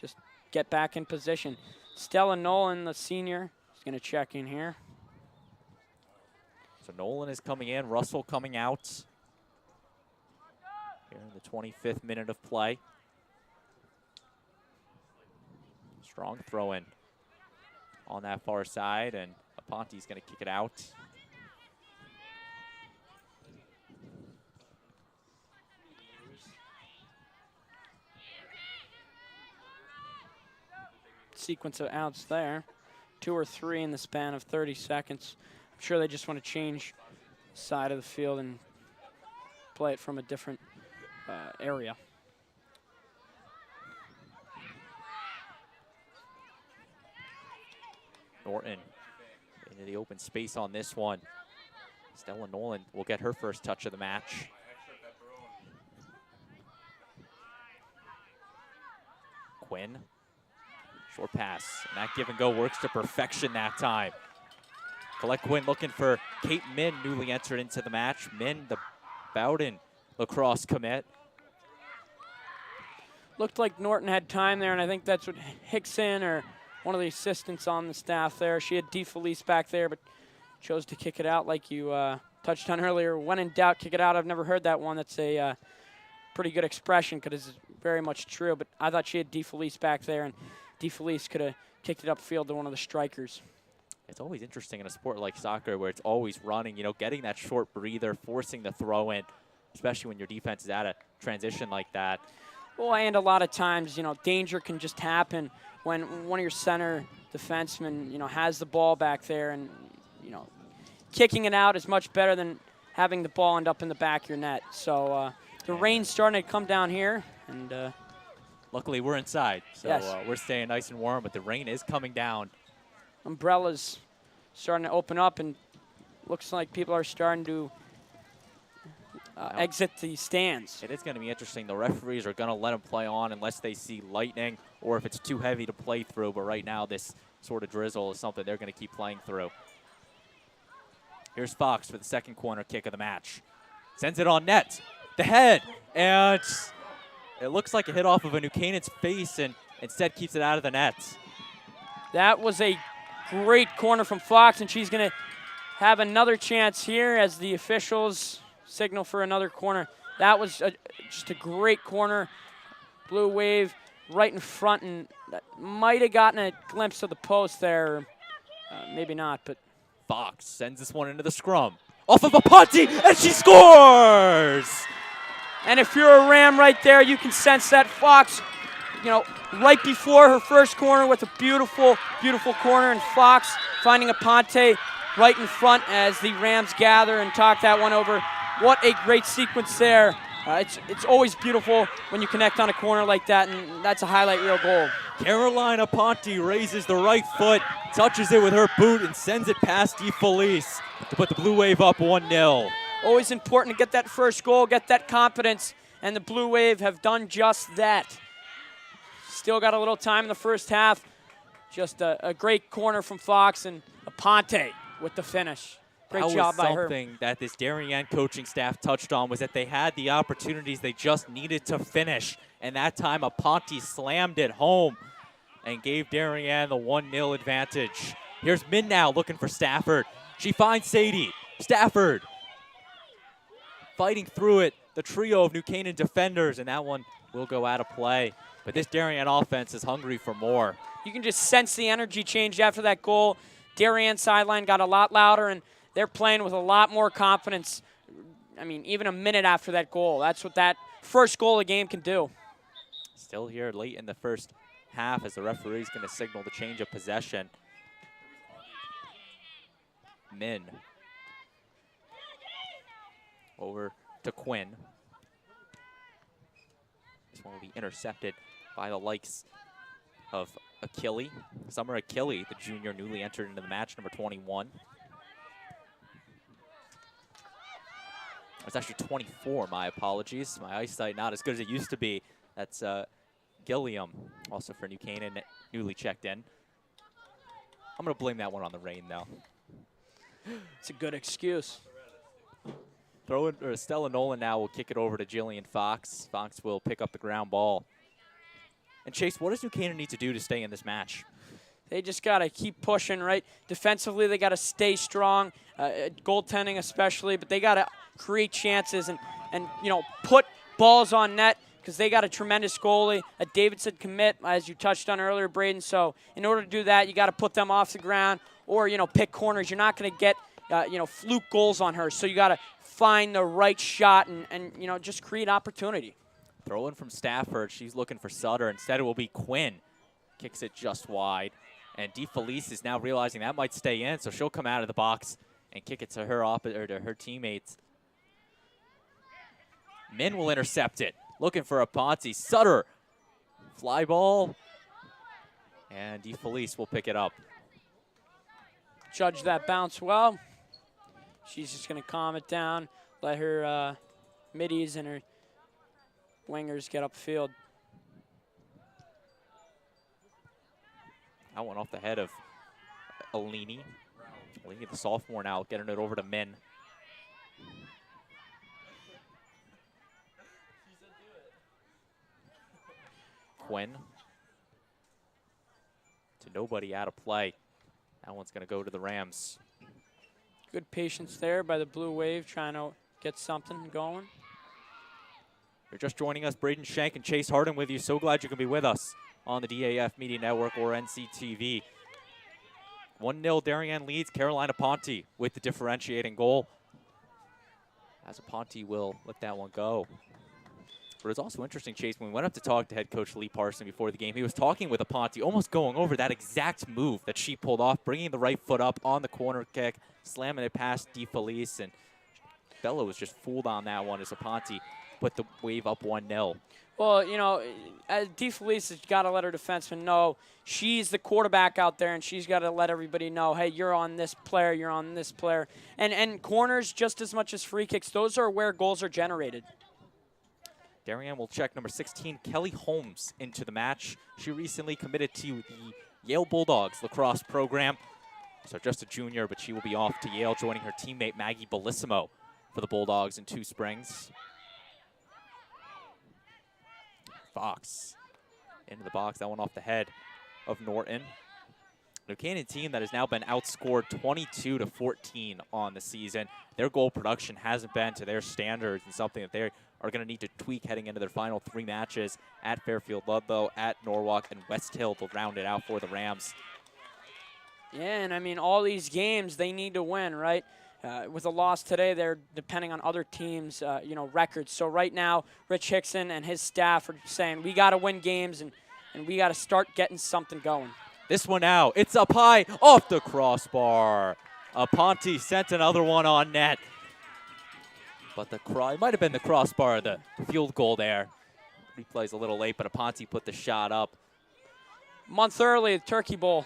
just get back in position. Stella Nolan, the senior, is going to check in here. So Nolan is coming in, Russell coming out. Here in the 25th minute of play. Strong throw in on that far side, and Aponte's going to kick it out. Sequence of outs there. 2 or 3 in the span of 30 seconds. I'm sure they just want to change side of the field and play it from a different area. Norton into the open space on this one. Stella Nolan will get her first touch of the match. Quinn. Short pass, and that give and go works to perfection that time. Colette Quinn looking for Kate Min, newly entered into the match. Min, the Bowden lacrosse commit. Looked like Norton had time there, and I think that's what Hickson, or one of the assistants on the staff there. She had DeFelice back there, but chose to kick it out like you touched on earlier. When in doubt, kick it out. I've never heard that one. That's a pretty good expression because it's very much true, but I thought she had DeFelice back there, and DeFelice could have kicked it upfield to one of the strikers. It's always interesting in a sport like soccer where it's always running, you know, getting that short breather, forcing the throw in, especially when your defense is at a transition like that. Well, and a lot of times, you know, danger can just happen when one of your center defensemen, you know, has the ball back there, and, you know, kicking it out is much better than having the ball end up in the back of your net. So the rain's starting to come down here, and luckily we're inside, so yes. We're staying nice and warm, but the rain is coming down. Umbrellas starting to open up, and looks like people are starting to exit the stands. It is going to be interesting. The referees are going to let them play on unless they see lightning or if it's too heavy to play through, but right now this sort of drizzle is something they're going to keep playing through. Here's Fox for the second corner kick of the match. Sends it on net. The head, and it looks like it hit off of a New Canaan's face and instead keeps it out of the net. That was a great corner from Fox, and she's going to have another chance here as the officials signal for another corner. That was just a great corner. Blue Wave right in front, and that might have gotten a glimpse of the post there. Maybe not, but Fox sends this one into the scrum. Off of Aponte, and she scores! And if you're a Ram right there, you can sense that Fox, you know, right before her first corner with a beautiful, beautiful corner, and Fox finding Aponte right in front as the Rams gather and talk that one over. What a great sequence there. It's always beautiful when you connect on a corner like that, and that's a highlight reel goal. Caroline Aponte raises the right foot, touches it with her boot, and sends it past DeFelice to put the Blue Wave up 1-0. Always important to get that first goal, get that confidence, and the Blue Wave have done just that. Still got a little time in the first half. Just a great corner from Fox, and Aponte with the finish. Great job by her. That was something that this Darien coaching staff touched on, was that they had the opportunities, they just needed to finish. And that time Aponte slammed it home and gave Darien the 1-0 advantage. Here's Min now looking for Stafford. She finds Sadie. Stafford fighting through it. The trio of New Canaan defenders, and that one will go out of play. But this Darien offense is hungry for more. You can just sense the energy change after that goal. Darien sideline got a lot louder, and they're playing with a lot more confidence. I mean, even a minute after that goal. That's what that first goal of the game can do. Still here late in the first half as the referee's going to signal the change of possession. Min. Over to Quinn. This one will be intercepted by the likes of Achille. Summer Achille, the junior newly entered into the match, number 21. It's actually 24, my apologies. My eyesight not as good as it used to be. That's Gilliam, also for New Canaan, newly checked in. I'm going to blame that one on the rain, though. It's a good excuse. Stella Nolan now will kick it over to Jillian Fox. Fox will pick up the ground ball. And Chase, what does New Canaan need to do to stay in this match? They just got to keep pushing, right? Defensively, they got to stay strong, goaltending especially, but they got to create chances and put balls on net because they got a tremendous goalie, a Davidson commit, as you touched on earlier, Braden. So in order to do that, you got to put them off the ground or, pick corners. You're not going to get, fluke goals on her. So you got to find the right shot and just create opportunity. Throw in from Stafford. She's looking for Sutter. Instead, it will be Quinn. Kicks it just wide. And DeFelice is now realizing that might stay in, so she'll come out of the box and kick it to her teammates. Min will intercept it. Looking for a Ponte. Sutter. Fly ball. And DeFelice will pick it up. Judge that bounce well. She's just going to calm it down, let her middies and her wingers get upfield. That one off the head of Alini. Alini, the sophomore now, getting it over to Min. Quinn. To nobody out of play. That one's going to go to the Rams. Good patience there by the Blue Wave, trying to get something going. You're just joining us, Braden Shank and Chase Harden with you. So glad you can be with us on the DAF Media Network or NCTV. 1-0 Darien leads. Carolina Ponte with the differentiating goal. As Ponte will let that one go. But it's also interesting, Chase, when we went up to talk to head coach Lee Parson before the game, he was talking with Ponte, almost going over that exact move that she pulled off, bringing the right foot up on the corner kick, slamming it past DeFelice, and Bella was just fooled on that one as Ponte put the Wave up 1-0. Well, DeFelice has got to let her defenseman know she's the quarterback out there, and she's got to let everybody know, hey, you're on this player, you're on this player. And corners, just as much as free kicks, those are where goals are generated. Darien will check number 16, Kelly Holmes, into the match. She recently committed to the Yale Bulldogs lacrosse program. So just a junior, but she will be off to Yale, joining her teammate Maggie Bellissimo for the Bulldogs in 2 springs. Fox into the box. That one off the head of Norton. New Canaan team that has now been outscored 22-14 on the season. Their goal production hasn't been to their standards, and something that they are going to need to tweak heading into their final 3 matches at Fairfield Ludlow, at Norwalk, and West Hill to round it out for the Rams. Yeah, and I mean, all these games they need to win, right? With a loss today, they're depending on other teams' records. So right now, Rich Hickson and his staff are saying we got to win games and we got to start getting something going. This one now, it's up high, off the crossbar. Ponte sent another one on net. But it might have been the crossbar, the field goal there. Replay's a little late, but Ponte put the shot up. Month early, the Turkey Bowl.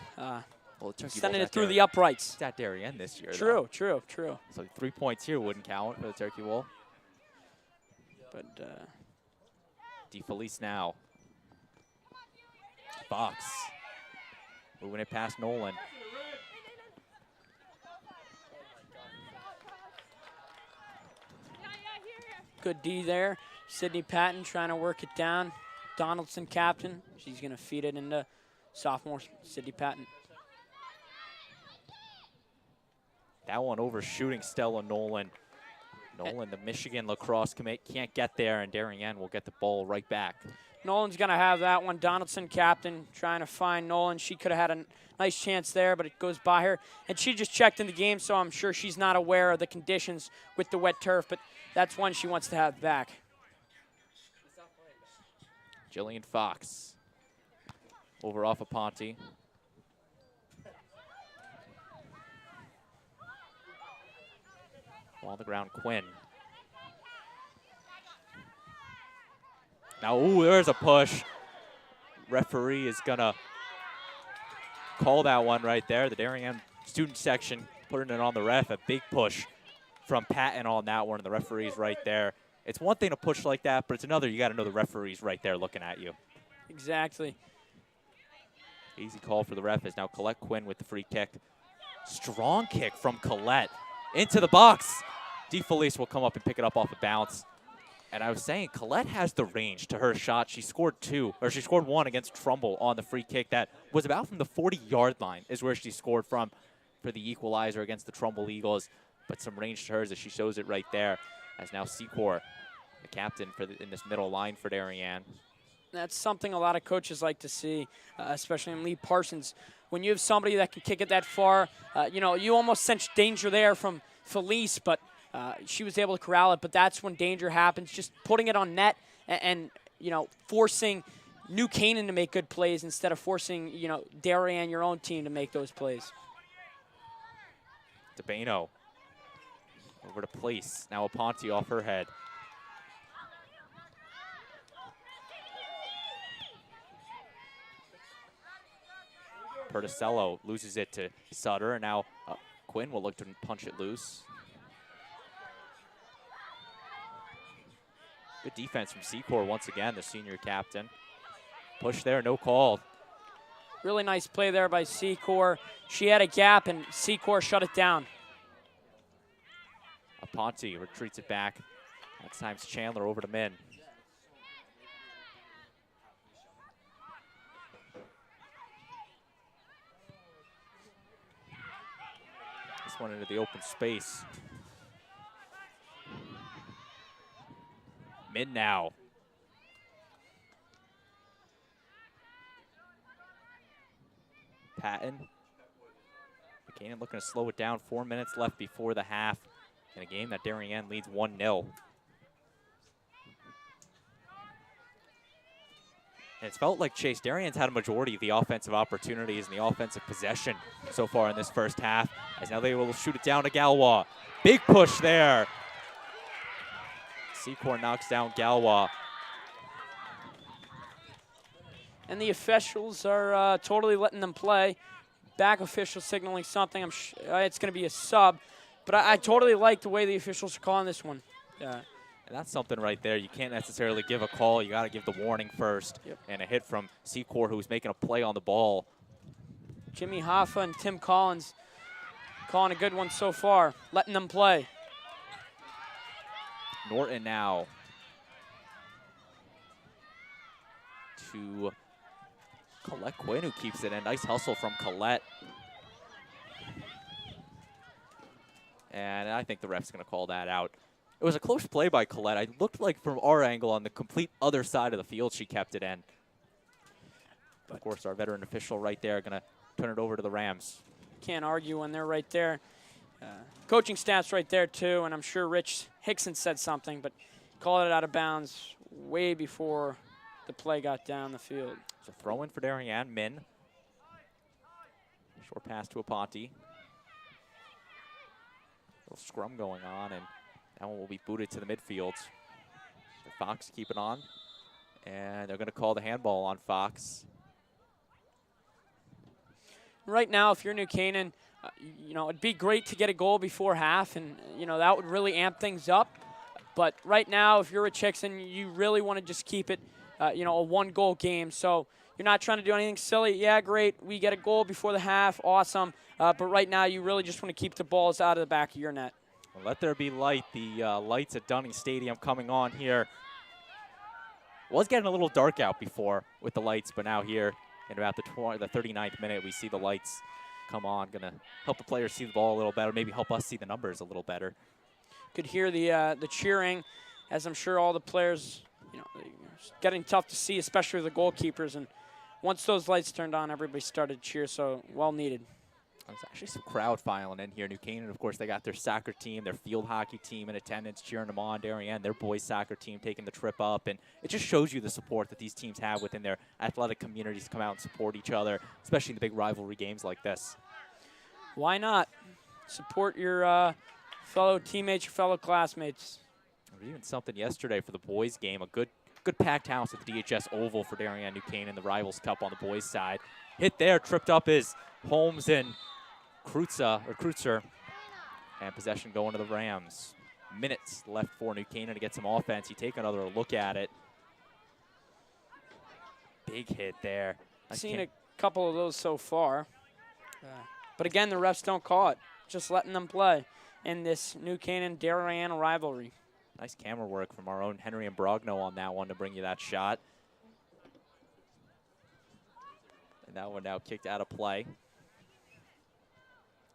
Sending it through the uprights. It's at Darien this year. True. So 3 points here wouldn't count for the Turkey Bowl. But DeFelice now. Fox. Moving it past Nolan. Good D there. Sydney Patton trying to work it down. Donaldson captain. She's going to feed it into sophomore Sydney Patton. That one overshooting Stella Nolan. Nolan, the Michigan lacrosse commit, can't get there, and Darien will get the ball right back. Nolan's going to have that one. Donaldson captain trying to find Nolan. She could have had a nice chance there, but it goes by her. And she just checked in the game, so I'm sure she's not aware of the conditions with the wet turf, but that's one she wants to have back. Jillian Fox over off of Ponte. On the ground, Quinn. Now, there's a push. Referee is going to call that one right there. The Darien student section putting it on the ref. A big push from Patton on that one, and the referee's right there. It's one thing to push like that, but it's another, you got to know the referee's right there looking at you. Exactly. Easy call for the ref is now Colette Quinn with the free kick. Strong kick from Colette into the box. DeFelice will come up and pick it up off the bounce. And I was saying, Colette has the range to her shot. She scored one against Trumbull on the free kick that was about from the 40-yard line is where she scored from for the equalizer against the Trumbull Eagles. But some range to hers as she shows it right there. As now Secor, the captain in this middle line for Darien. That's something a lot of coaches like to see, especially in Lee Parsons. When you have somebody that can kick it that far, you almost sense danger there from Felice, but she was able to corral it. But that's when danger happens, just putting it on net and forcing New Canaan to make good plays instead of forcing, Darien, your own team, to make those plays. DeBano over to Place. Now Aponte off her head. Perticello loses it to Sutter, and now Quinn will look to punch it loose. Good defense from Secor once again, the senior captain. Push there, no call. Really nice play there by Secor. She had a gap, and Secor shut it down. Aponte retreats it back. Next time's Chandler over to Min. This one into the open space. Min now. Patton. Canaan looking to slow it down. 4 minutes left before the half in a game that Darien leads 1-0. And it's felt like Chase Darien's had a majority of the offensive opportunities and the offensive possession so far in this first half, as now they will shoot it down to Galois. Big push there. Secor knocks down Galois. And the officials are totally letting them play. Back official signaling something. It's going to be a sub. But I totally like the way the officials are calling this one. And that's something right there. You can't necessarily give a call. You got to give the warning first. Yep. And a hit from Secor, who's making a play on the ball. Jimmy Hoffa and Tim Collins calling a good one so far, letting them play. Norton now to Colette Quinn, who keeps it in. Nice hustle from Colette. And I think the ref's going to call that out. It was a close play by Colette. It looked like from our angle on the complete other side of the field she kept it in. But of course, our veteran official right there going to turn it over to the Rams. Can't argue when they're right there. Coaching staff's right there too, and I'm sure Rich Hickson said something, but called it out of bounds way before the play got down the field. So throw in for Darien, Min. Short pass to Aponte. Little scrum going on, and that one will be booted to the midfield. So Fox keep it on, and they're going to call the handball on Fox. Right now, if you're New Canaan, it'd be great to get a goal before half, and, that would really amp things up. But right now, if you're Rich Hickson, you really want to just keep it, a one-goal game. So you're not trying to do anything silly. Yeah, great. We get a goal before the half. Awesome. But right now, you really just want to keep the balls out of the back of your net. Well, let there be light. The lights at Dunning Stadium coming on here. Was getting a little dark out before with the lights, but now here in about the 39th minute, we see the lights come on. Going to help the players see the ball a little better, maybe help us see the numbers a little better. Could hear the cheering, as I'm sure all the players, it's getting tough to see, especially the goalkeepers. And once those lights turned on, everybody started to cheer, so well needed. There's actually some crowd filing in here. New Canaan, of course, they got their soccer team, their field hockey team in attendance, cheering them on. Darien, their boys soccer team taking the trip up. And it just shows you the support that these teams have within their athletic communities to come out and support each other, especially in the big rivalry games like this. Why not? Support your fellow teammates, your fellow classmates. There was even something yesterday for the boys game, a good packed house at the DHS Oval for Darien New Canaan, the Rivals Cup on the boys' side. Hit there, tripped up is Holmes and Kreutzer, and possession going to the Rams. Minutes left for New Canaan to get some offense. You take another look at it. Big hit there. I've seen a couple of those so far. But again, the refs don't call it, just letting them play. in this New Canaan Darien rivalry. Nice camera work from our own Henry Imbrogno on that one to bring you that shot. And that one now kicked out of play.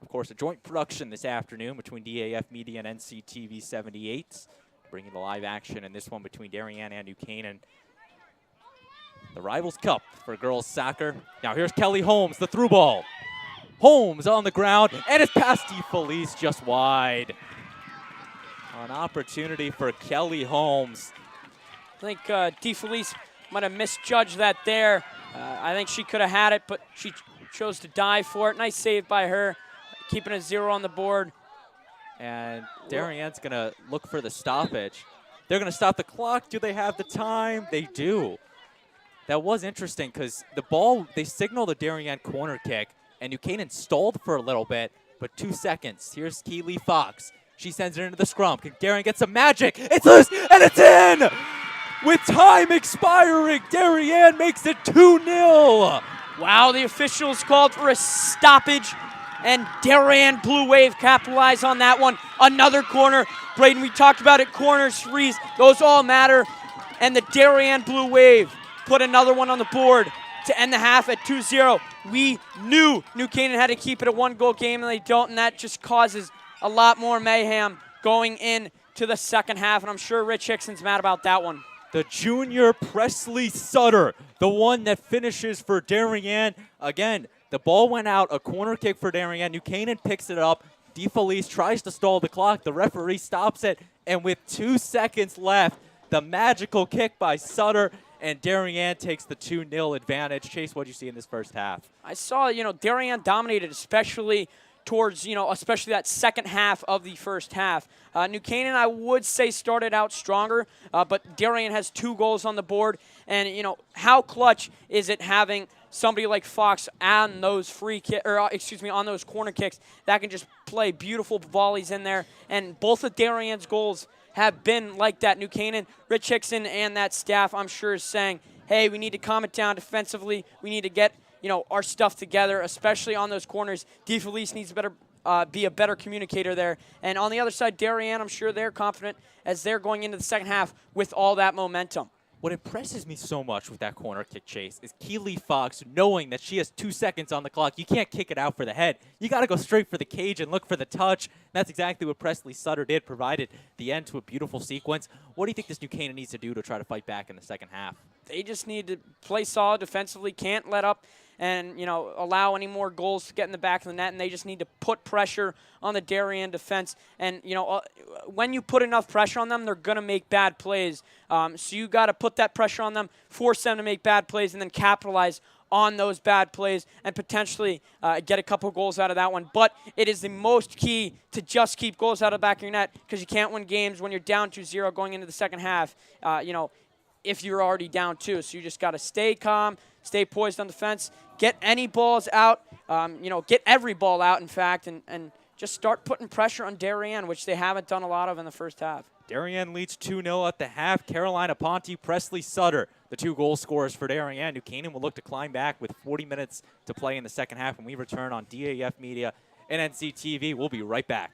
Of course, a joint production this afternoon between DAF Media and NCTV 78, bringing the live action in this one between Darien and New Canaan. The Rivals Cup for girls soccer. Now here's Kelly Holmes, the through ball. Holmes on the ground, and it's past DeFelice just wide. An opportunity for Kelly Holmes. I think DeFelice might have misjudged that there. I think she could have had it, but she chose to dive for it. Nice save by her, keeping a 0 on the board. And Darien's going to look for the stoppage. They're going to stop the clock. Do they have the time? They do. That was interesting because the ball, they signaled a Darien corner kick, and New Canaan stalled for a little bit, but 2 seconds. Here's Keely Fox. She sends it into the scrum. Can Darien get some magic? It's loose, and it's in! With time expiring, Darien makes it 2-0. Wow, the officials called for a stoppage, and Darien Blue Wave capitalized on that one. Another corner. Braden, we talked about it, corners, freeze, those all matter. And the Darien Blue Wave put another one on the board to end the half at 2-0. We knew New Canaan had to keep it a 1-goal game, and they don't, and that just causes a lot more mayhem going into the second half, and I'm sure Rich Hickson's mad about that one. The junior Presley Sutter, the one that finishes for Darien. Again, the ball went out, a corner kick for Darien. New Canaan picks it up. DeFelice tries to stall the clock. The referee stops it, and with 2 seconds left, the magical kick by Sutter, and Darien takes the 2-0 advantage. Chase, what did you see in this first half? I saw, Darien dominated, especially towards, especially that second half of the first half. New Canaan, I would say, started out stronger, but Darien has 2 goals on the board. And, how clutch is it having somebody like Fox on those on those corner kicks that can just play beautiful volleys in there. And both of Darien's goals have been like that. New Canaan, Rich Hickson, and that staff, I'm sure, is saying, hey, we need to calm it down defensively. We need to get our stuff together, especially on those corners. DeFelice needs to be a better communicator there. And on the other side, Darien, I'm sure they're confident as they're going into the second half with all that momentum. What impresses me so much with that corner kick, Chase, is Keely Fox knowing that she has 2 seconds on the clock. You can't kick it out for the head. You got to go straight for the cage and look for the touch. And that's exactly what Presley Sutter did, provided the end to a beautiful sequence. What do you think this New Canaan needs to do to try to fight back in the second half? They just need to play solid defensively, can't let up and, allow any more goals to get in the back of the net, and they just need to put pressure on the Darien defense. And, when you put enough pressure on them, they're going to make bad plays. So you got to put that pressure on them, force them to make bad plays, and then capitalize on those bad plays and potentially get a couple goals out of that one. But it is the most key to just keep goals out of the back of your net because you can't win games when you're down 2-0 going into the second half, if you're already down 2. So you just got to stay calm, stay poised on defense, get any balls out, get every ball out, in fact, and just start putting pressure on Darien, which they haven't done a lot of in the first half. Darien leads 2-0 at the half. Carolina Ponte, Presley Sutter, the 2 goal scorers for Darien. New Canaan will look to climb back with 40 minutes to play in the second half when we return on DAF Media and NCTV. We'll be right back.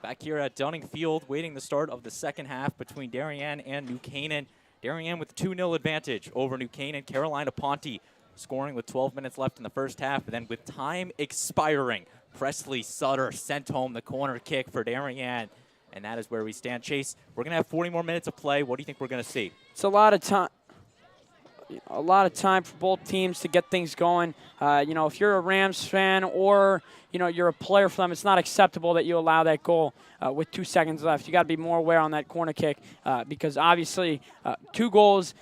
Back here at Dunning Field, waiting the start of the second half between Darien and New Canaan. Darien with a 2-0 advantage over New Canaan. Carolina Ponte scoring with 12 minutes left in the first half, but then with time expiring, Presley Sutter sent home the corner kick for Darien, and that is where we stand. Chase, we're going to have 40 more minutes of play. What do you think we're going to see? It's a lot of time. A lot of time for both teams to get things going. If you're a Rams fan or, you're a player for them, it's not acceptable that you allow that goal with 2 seconds left. You got to be more aware on that corner kick because obviously 2 goals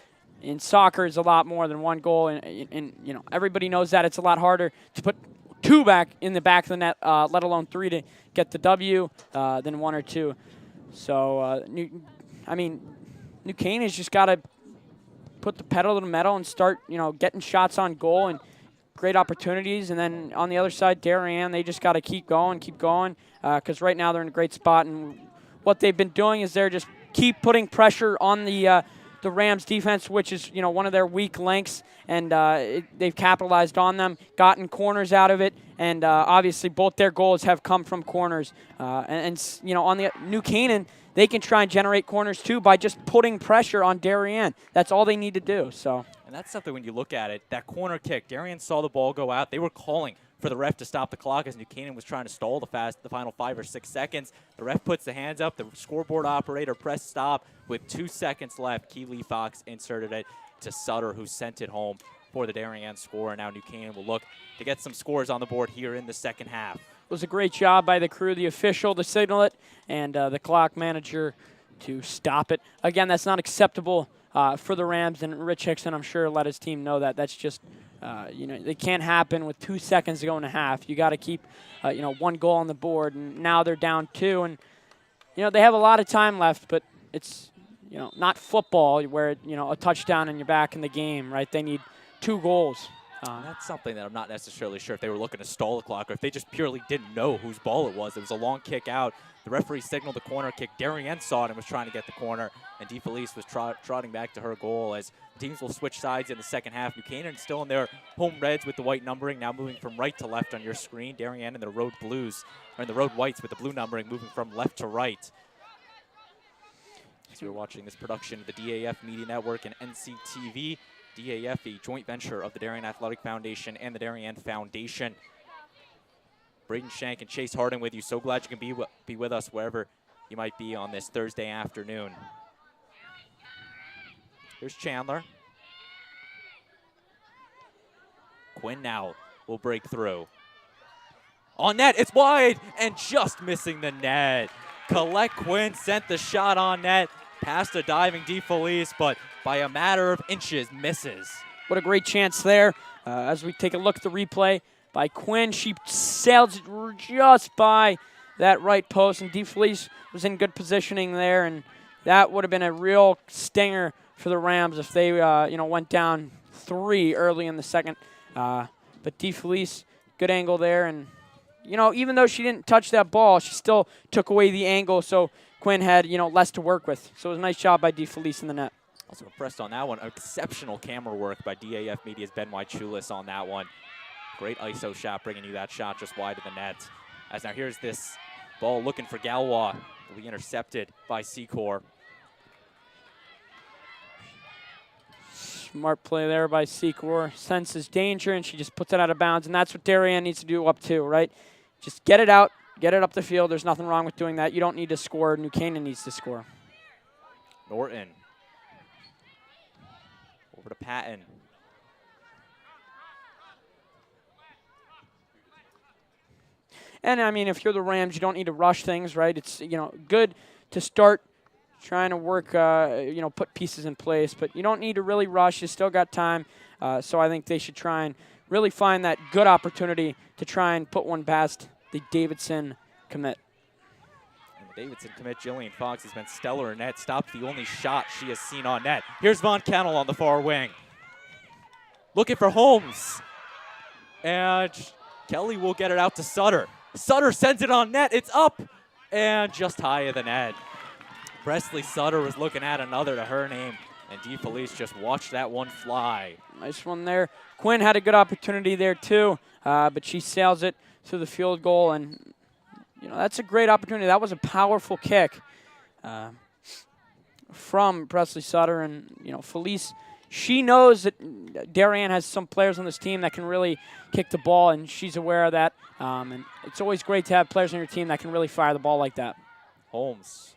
in soccer is a lot more than 1 goal. And everybody knows that it's a lot harder to put 2 back in the back of the net, let alone 3 to get the W than 1 or 2. So, New Canaan's just got to put the pedal to the metal and start, getting shots on goal and great opportunities. And then on the other side, Darien, they just got to keep going, because right now they're in a great spot. And what they've been doing is they're just keep putting pressure on the Rams defense, which is, one of their weak links. And they've capitalized on them, gotten corners out of it. And obviously both their goals have come from corners. On the New Canaan, they can try and generate corners too by just putting pressure on Darien. That's all they need to do. So. And that's something when you look at it, that corner kick, Darien saw the ball go out. They were calling for the ref to stop the clock as New Canaan was trying to stall the final 5 or 6 seconds. The ref puts the hands up. The scoreboard operator pressed stop with 2 seconds left. Keeley Fox inserted it to Sutter, who sent it home for the Darien score. And now New Canaan will look to get some scores on the board here in the second half. It was a great job by the crew, the official to signal it, and the clock manager to stop it. Again, that's not acceptable for the Rams, and Rich Hickson, I'm sure, let his team know that. That's just, they can't happen with 2 seconds to go in a half. You got to keep, 1 goal on the board, and now they're down 2, and, they have a lot of time left, but it's, not football where, a touchdown and you're back in the game, right? They need 2 goals. That's something that I'm not necessarily sure if they were looking to stall the clock or if they just purely didn't know whose ball it was. It was a long kick out. The referee signaled the corner kick. Darien saw it and was trying to get the corner, and DeFelice was trotting back to her goal as teams will switch sides in the second half. New Canaan still in their home reds with the white numbering, now moving from right to left on your screen. Darien in the road blues, or in the road whites with the blue numbering, moving from left to right. As you're watching this production of the DAF Media Network and NCTV. DAF, a joint venture of the Darien Athletic Foundation and the Darien Foundation. Braden Shank and Chase Harding with you. So glad you can be with us wherever you might be on this Thursday afternoon. Here's Chandler. Quinn now will break through. On net, it's wide and just missing the net. Colette Quinn sent the shot on net, past a diving DeFelice, but by a matter of inches, misses. What a great chance there. As we take a look at the replay by Quinn, she sails it just by that right post, and DeFelice was in good positioning there, and that would have been a real stinger for the Rams if they went down 3 early in the second. But DeFelice, good angle there, and even though she didn't touch that ball, she still took away the angle, so Quinn had less to work with. So it was a nice job by DeFelice in the net. Also impressed on that one. Exceptional camera work by DAF Media's Ben White-Chulis on that one. Great ISO shot, bringing you that shot just wide of the net. As now here's this ball looking for Galois. Will be intercepted by Secor. Smart play there by Secor. Senses danger, and she just puts it out of bounds. And that's what Darien needs to do up to, right? Just get it out, get it up the field. There's nothing wrong with doing that. You don't need to score. New Canaan needs to score. Norton. Over to Patton. And, if you're the Rams, you don't need to rush things, right? It's, good to start trying to work, put pieces in place. But you don't need to really rush. You still got time. So I think they should try and really find that good opportunity to try and put one past the Davidson commit. And the Davidson commit, Jillian Fox, has been stellar in net. Stopped the only shot she has seen on net. Here's Von Kennel on the far wing. Looking for Holmes. And Kelly will get it out to Sutter. Sutter sends it on net. It's up and just high of the net. Presley Sutter was looking at another to her name, and DeFelice just watched that one fly. Nice one there. Quinn had a good opportunity there too, but she sails it through the field goal, and that's a great opportunity. That was a powerful kick from Presley Sutter. And, Felice, she knows that Darien has some players on this team that can really kick the ball, and she's aware of that. And it's always great to have players on your team that can really fire the ball like that. Holmes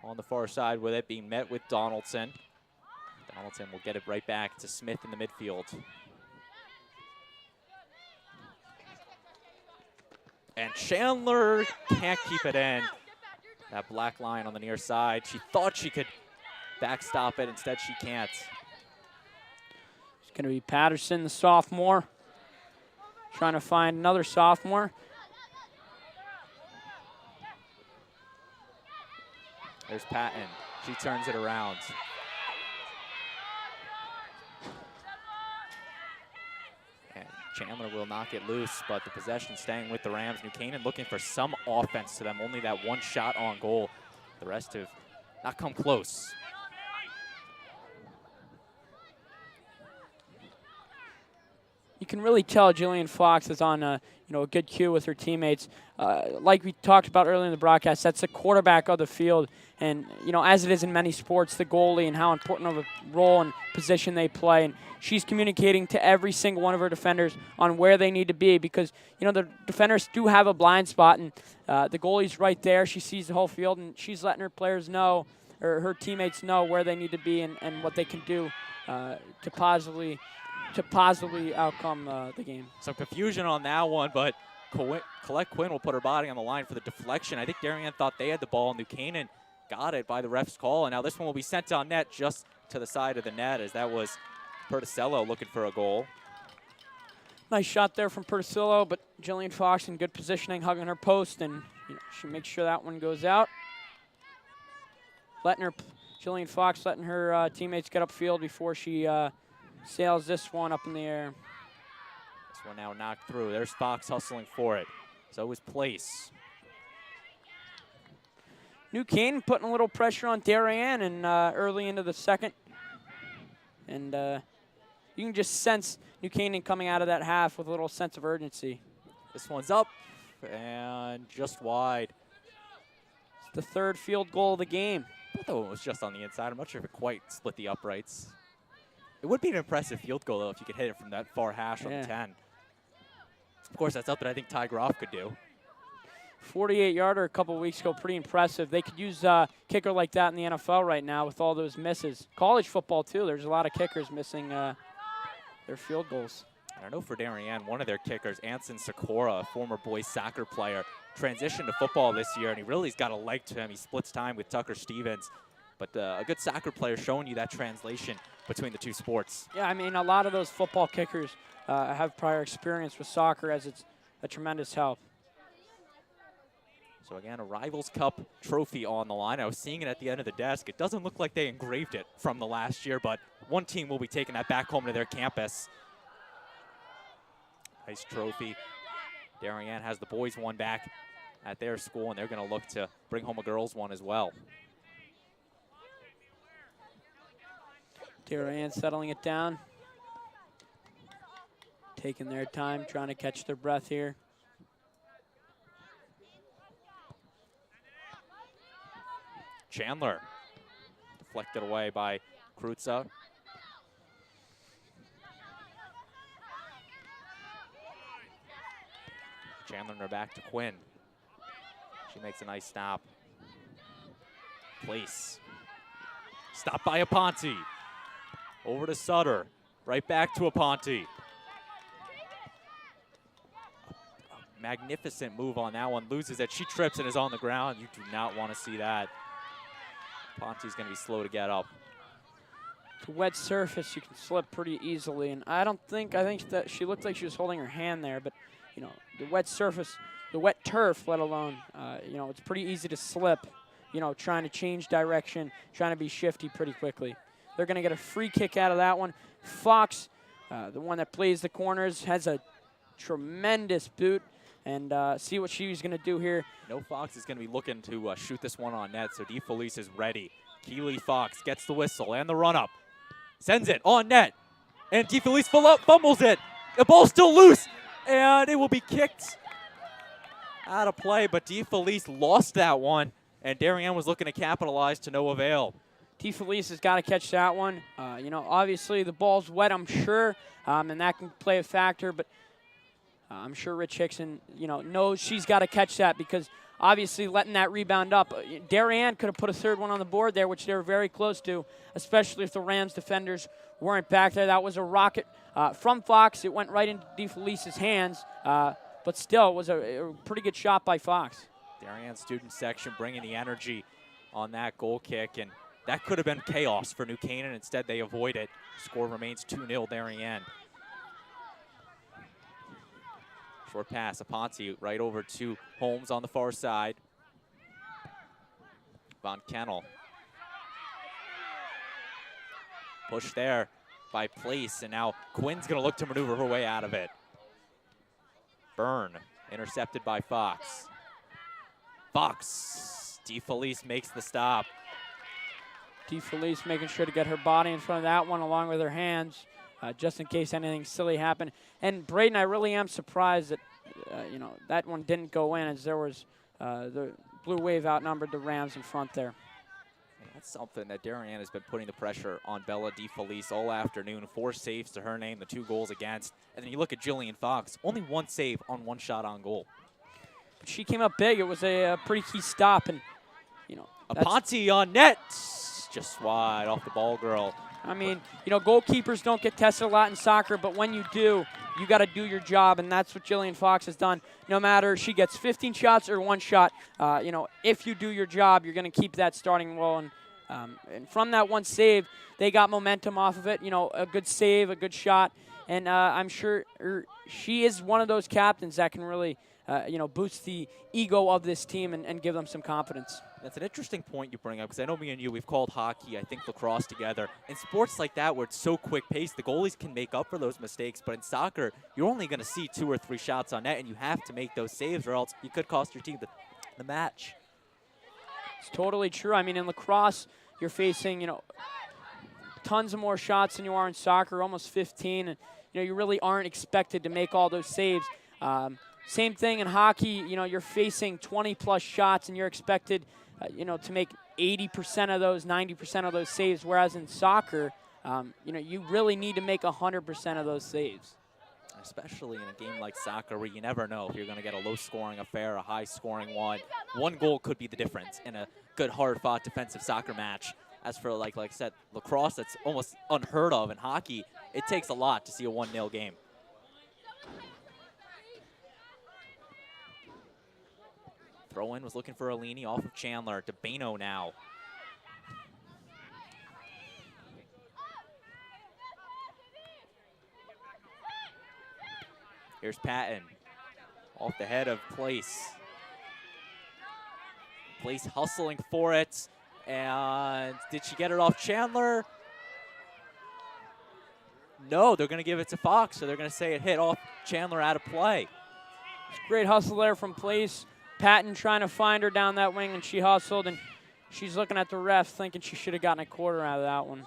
on the far side with it being met with Donaldson. Donaldson will get it right back to Smith in the midfield. And Chandler can't keep it in. That black line on the near side. She thought she could backstop it. Instead, she can't. It's going to be Patterson, the sophomore, trying to find another sophomore. There's Patton. She turns it around. And Chandler will not get loose, but the possession staying with the Rams. New Canaan looking for some offense to them. Only that one shot on goal. The rest have not come close. You can really tell Jillian Fox is on a good cue with her teammates. Like we talked about earlier in the broadcast, that's the quarterback of the field. And, as it is in many sports, the goalie and how important of a role and position they play. And she's communicating to every single one of her defenders on where they need to be because, the defenders do have a blind spot. And the goalie's right there. She sees the whole field, and she's letting her players know, or her teammates know where they need to be and what they can do to positively outcome the game. Some confusion on that one, but Colette Quinn will put her body on the line for the deflection. I think Darien thought they had the ball. New Canaan got it by the ref's call, and now this one will be sent on net just to the side of the net as that was Perticello looking for a goal. Nice shot there from Perticello, but Jillian Fox in good positioning, hugging her post, and she makes sure that one goes out. Jillian Fox letting her teammates get upfield before she sails this one up in the air. This one now knocked through. There's Fox hustling for it. So is Place. New Canaan putting a little pressure on Darien and early into the second. And you can just sense New Canaan coming out of that half with a little sense of urgency. This one's up and just wide. It's the third field goal of the game. I thought it was just on the inside. I'm not sure if it quite split the uprights. It would be an impressive field goal, though, if you could hit it from that far hash on the 10. Of course, that's something I think Ty Groff could do. 48-yarder a couple weeks ago, pretty impressive. They could use a kicker like that in the NFL right now with all those misses. College football, too. There's a lot of kickers missing their field goals. And I know for Darien, one of their kickers, Anson Sikora, a former boys soccer player, transitioned to football this year, and he really's got a leg to him. He splits time with Tucker Stevens. But a good soccer player showing you that translation between the two sports. Yeah, I mean, a lot of those football kickers have prior experience with soccer, as it's a tremendous help. So again, a Rivals Cup trophy on the line. I was seeing it at the end of the desk. It doesn't look like they engraved it from the last year, but one team will be taking that back home to their campus. Nice trophy. Darien has the boys one back at their school, and they're going to look to bring home a girls one as well. Darien settling it down. Taking their time, trying to catch their breath here. Chandler deflected away by Krutza. Chandler in her back to Quinn. She makes a nice stop. Place. Stopped by Aponte. Over to Sutter. Right back to Aponte. Magnificent move on that one. Loses it. She trips and is on the ground. You do not want to see that. Ponte's going to be slow to get up. It's a wet surface. You can slip pretty easily. And I think that she looked like she was holding her hand there. But, the wet surface, the wet turf, let alone, it's pretty easy to slip, trying to change direction, trying to be shifty pretty quickly. They're going to get a free kick out of that one. Fox, the one that plays the corners, has a tremendous boot. And see what she's going to do here. No, Fox is going to be looking to shoot this one on net, so DeFelice is ready. Keely Fox gets the whistle and the run-up. Sends it on net. And DeFelice fumbles it. The ball's still loose. And it will be kicked out of play, but DeFelice lost that one, and Darien was looking to capitalize to no avail. DeFelice has got to catch that one. You know, obviously the ball's wet, I'm sure, and that can play a factor, but I'm sure Rich Hickson, you know, knows she's got to catch that because obviously letting that rebound up. Darien could have put a third one on the board there, which they were very close to, especially if the Rams defenders weren't back there. That was a rocket from Fox. It went right into DeFelice's hands, but still it was a pretty good shot by Fox. Darien student section bringing the energy on that goal kick, and that could have been chaos for New Canaan. Instead, they avoid it. Score remains 2-0 Darien. Short pass, Aponte right over to Holmes on the far side. Von Kennel. Push there by Place, and now Quinn's gonna look to maneuver her way out of it. Byrne, intercepted by Fox. Fox, DeFelice makes the stop. DeFelice making sure to get her body in front of that one along with her hands, just in case anything silly happened. And Braden, I really am surprised that, you know, that one didn't go in, as there was the Blue Wave outnumbered the Rams in front there. That's something that Darien has been putting the pressure on Bella DeFelice all afternoon. 4 saves to her name, the 2 goals against. And then you look at Jillian Fox, only 1 save on 1 shot on goal. But she came up big. It was a pretty key stop, and, you know. Aponte on net, just wide off the ball girl. I mean, you know, goalkeepers don't get tested a lot in soccer, but when you do, you got to do your job, and that's what Jillian Fox has done. No matter she gets 15 shots or 1 shot, you know, if you do your job, you're going to keep that starting role. And from that 1 save, they got momentum off of it. You know, a good save, a good shot, and I'm sure she is one of those captains that can really, you know, boost the ego of this team and give them some confidence. That's an interesting point you bring up, because I know me and you, we've called hockey, I think lacrosse together. In sports like that where it's so quick-paced, the goalies can make up for those mistakes. But in soccer, you're only going to see 2 or 3 shots on net, and you have to make those saves, or else you could cost your team the match. It's totally true. I mean, in lacrosse, you're facing, you know, tons of more shots than you are in soccer, almost 15. And, you know, you really aren't expected to make all those saves. Same thing in hockey. You know, you're facing 20-plus shots, and you're expected, you know, to make 80% of those, 90% of those saves, whereas in soccer, you know, you really need to make 100% of those saves. Especially in a game like soccer where you never know if you're going to get a low-scoring affair, a high-scoring one. 1 goal could be the difference in a good, hard-fought defensive soccer match. As for, like I said, lacrosse, that's almost unheard of. In hockey, it takes a lot to see a 1-0 game. Throw-in was looking for Alini off of Chandler. DeBano now. Here's Patton. Off the head of Place. Place hustling for it. And did she get it off Chandler? No, they're going to give it to Fox, so they're going to say it hit off Chandler out of play. Great hustle there from Place. Patton trying to find her down that wing, and she hustled, and she's looking at the ref thinking she should have gotten a quarter out of that one.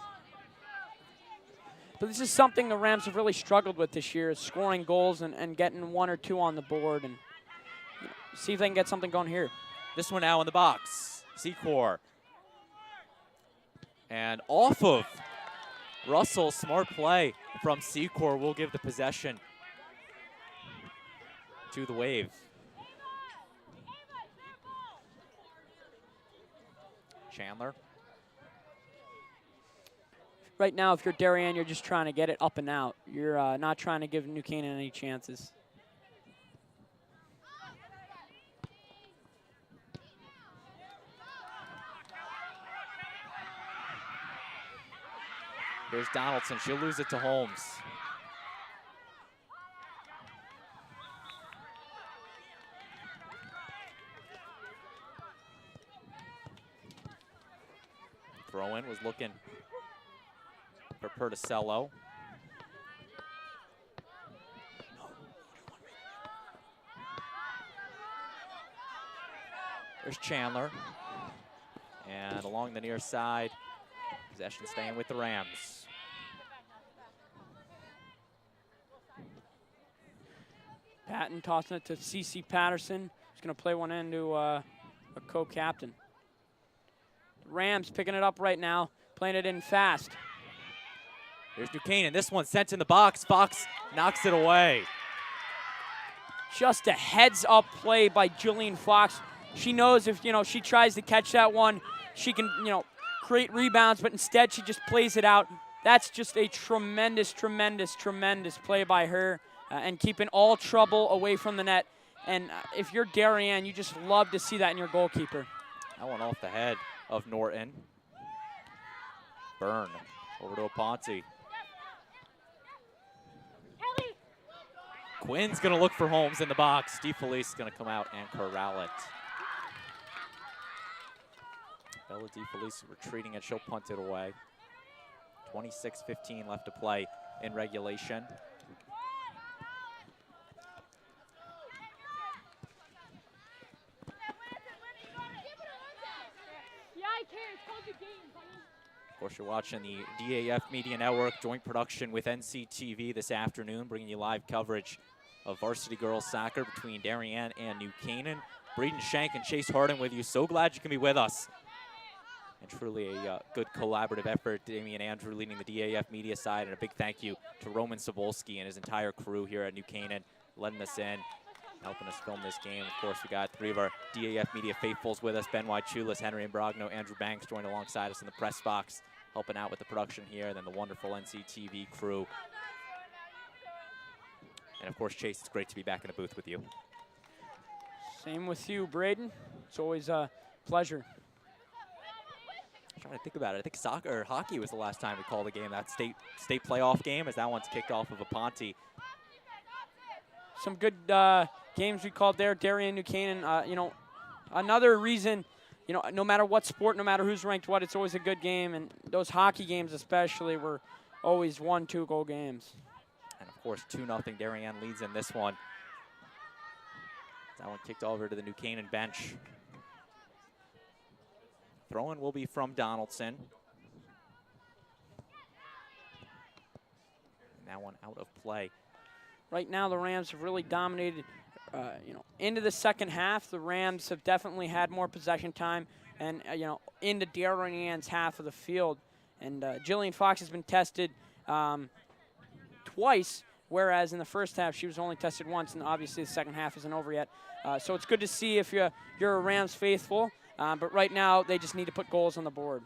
But this is something the Rams have really struggled with this year, is scoring goals and getting 1 or 2 on the board, and you know, see if they can get something going here. This one now in the box. Secor. And off of Russell, smart play from Secor will give the possession to the Wave. Chandler. Right now, if you're Darien, you're just trying to get it up and out. You're not trying to give New Canaan any chances. Here's Donaldson. She'll lose it to Holmes. Throw-in was looking for Perticello. There's Chandler. And along the near side, possession staying with the Rams. Patton tossing it to C.C. Patterson. going to play one into a co-captain. Rams picking it up right now, playing it in fast. Here's New Canaan. This one sent in the box. Fox knocks it away. Just a heads-up play by Jillian Fox. She knows if, she tries to catch that one, she can, create rebounds, but instead she just plays it out. That's just a tremendous, tremendous, tremendous play by her and keeping all trouble away from the net. And if you're Darien, you just love to see that in your goalkeeper. That one off the head of Norton. Byrne over to Aponte. Quinn's going to look for Holmes in the box. DeFelice is going to come out and corral it. Bella DeFelice retreating and she'll punt it away. 26:15 left to play in regulation. Of course, you're watching the DAF Media Network joint production with NCTV this afternoon, bringing you live coverage of varsity girls soccer between Darien and New Canaan. Braden Shank and Chase Harden with you. So glad you can be with us. And truly a good collaborative effort. Damian Andrew leading the DAF Media side, and a big thank you to Roman Sobolski and his entire crew here at New Canaan, letting us in, helping us film this game. Of course, we got three of our DAF Media faithfuls with us: Ben Chulas, Henry Imbrogno, Andrew Banks joined alongside us in the press box, helping out with the production here, and then the wonderful NCTV crew. And of course, Chase, it's great to be back in the booth with you. Same with you, Braden. It's always a pleasure. I'm trying to think about it. I think soccer or hockey was the last time we called a game. That state playoff game, as that one's kicked off of Aponte. Some good games we called there. Darien, New Canaan. Another reason, no matter what sport, no matter who's ranked what, it's always a good game. And those hockey games especially were always 1-2 goal games. And of course, 2-0 Darien leads in this one. That one kicked over to the New Canaan bench. Throw-in will be from Donaldson. And that one out of play. Right now, the Rams have really dominated. Into the second half, the Rams have definitely had more possession time, and into Darien's half of the field. And Jillian Fox has been tested twice, whereas in the first half she was only tested once, and obviously the second half isn't over yet. So it's good to see if you're a Rams faithful. But right now, they just need to put goals on the board.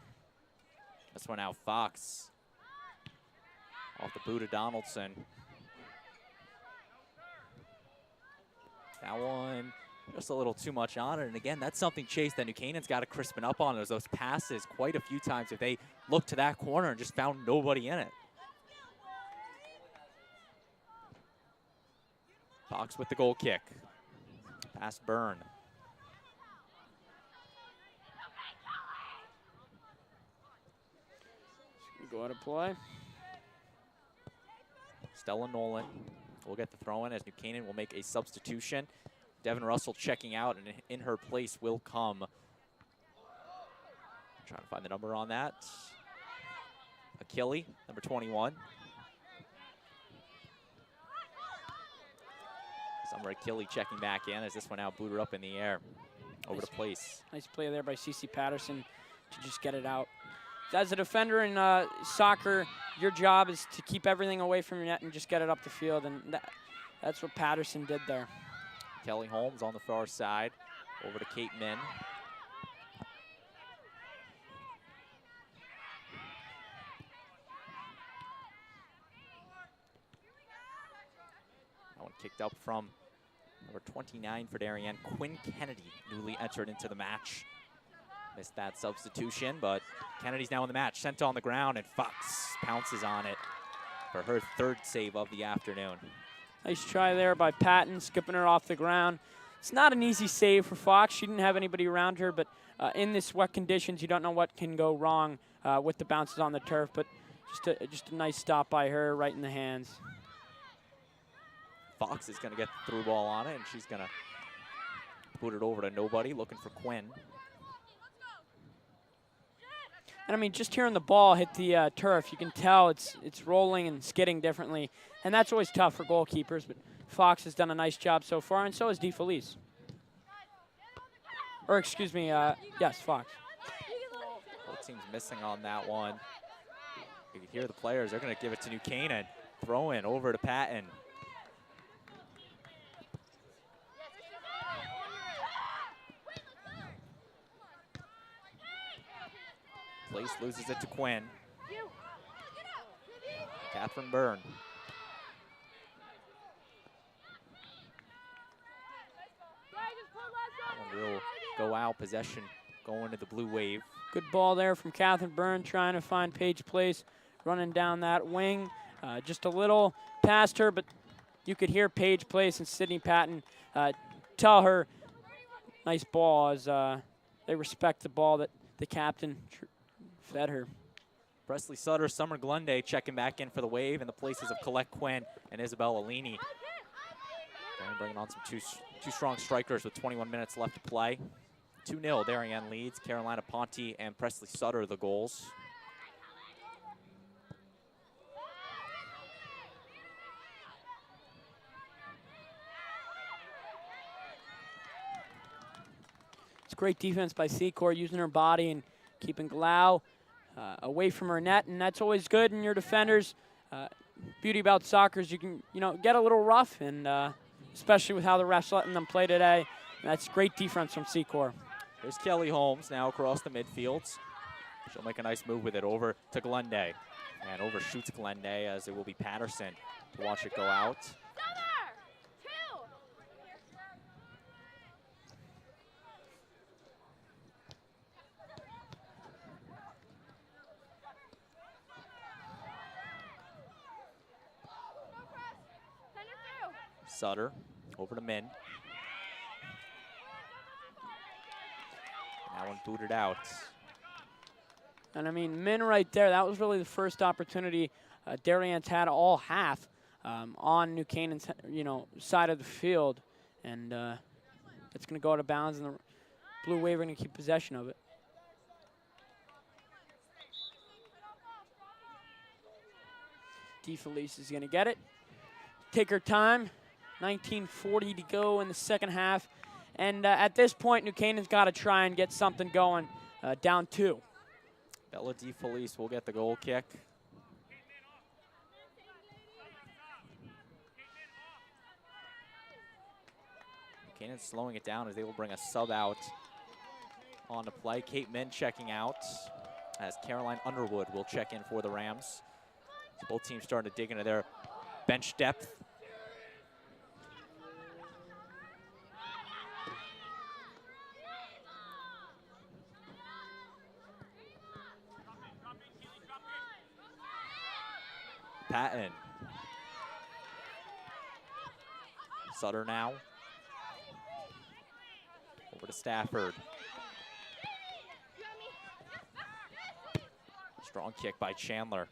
This one out, Fox. Off the boot of Donaldson. That one, just a little too much on it. And again, that's something, Chase, that New Canaan's got to crispen up on. There's those passes quite a few times if they looked to that corner and just found nobody in it. Fox with the goal kick. Pass Byrne. Go out of play. Stella Nolan will get the throw in as New Canaan will make a substitution. Devin Russell checking out, and in her place will come. Trying to find the number on that. Achille, number 21. Summer Achille checking back in as this one out booted up in the air. Over to place. Nice play there by CeCe Patterson to just get it out. As a defender in soccer, your job is to keep everything away from your net and just get it up the field, and that's what Patterson did there. Kelly Holmes on the far side, over to Kate Min. That one kicked up from number 29 for Darien, Quinn Kennedy, newly entered into the match. Missed that substitution, but Kennedy's now in the match. Sent on the ground, and Fox pounces on it for her third save of the afternoon. Nice try there by Patton, skipping her off the ground. It's not an easy save for Fox. She didn't have anybody around her, but in this wet conditions, you don't know what can go wrong with the bounces on the turf, but just a nice stop by her right in the hands. Fox is going to get the through ball on it, and she's going to put it over to nobody, looking for Quinn. And I mean, just hearing the ball hit the turf, you can tell it's rolling and skidding differently. And that's always tough for goalkeepers, but Fox has done a nice job so far, and so has DeFelice. Or excuse me, yes, Fox. Both teams missing on that one. You can hear the players. They're going to give it to New Canaan. Throw in over to Patton. Place loses it to Quinn. Catherine Byrne. Real go out possession going to the Blue Wave. Good ball there from Catherine Byrne trying to find Paige Place, running down that wing. Just a little past her, but you could hear Paige Place and Sydney Patton tell her, nice ball, as they respect the ball that the captain fed her. Presley Sutter, Summer Glunday checking back in for the Wave in the places of Colette Quinn and Isabel Alini. Bringing on some two strong strikers with 21 minutes left to play. 2-0, Darien leads. Carolina Ponte and Presley Sutter the goals. It's great defense by Secor, using her body and keeping Glau away from her net, and that's always good in your defenders. Beauty about soccer is you can, get a little rough, and especially with how the refs letting them play today. And that's great defense from Secor. There's Kelly Holmes now across the midfields. She'll make a nice move with it over to Glunday. And overshoots Glunday, as it will be Patterson to watch it go out. Sutter over to Min. That one booted out. And I mean, Min right there, that was really the first opportunity Darien's had all half on New Canaan's, side of the field. And it's going to go out of bounds, and the Blue Wave are going to keep possession of it. DeFelice is going to get it. Take her time. 19:40 to go in the second half. And at this point, New Canaan's got to try and get something going, down 2. Bella DeFelice will get the goal kick. Canaan's slowing it down as they will bring a sub out on the play. Kate Min checking out as Caroline Underwood will check in for the Rams. So both teams starting to dig into their bench depth. Patton. Sutter now. Over to Stafford. Strong kick by Chandler.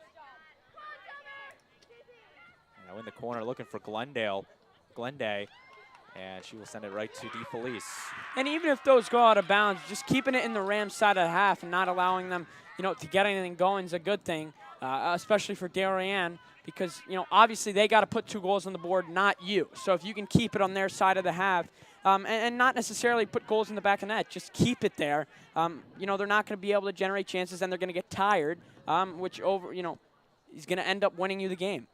Now in the corner looking for Glunday, and she will send it right to DeFelice. And even if those go out of bounds, just keeping it in the Rams side of the half and not allowing them, to get anything going is a good thing, especially for Darien, because, obviously they got to put 2 goals on the board, not you. So if you can keep it on their side of the half, and not necessarily put goals in the back of the net, just keep it there. They're not going to be able to generate chances, and they're going to get tired, which is going to end up winning you the game.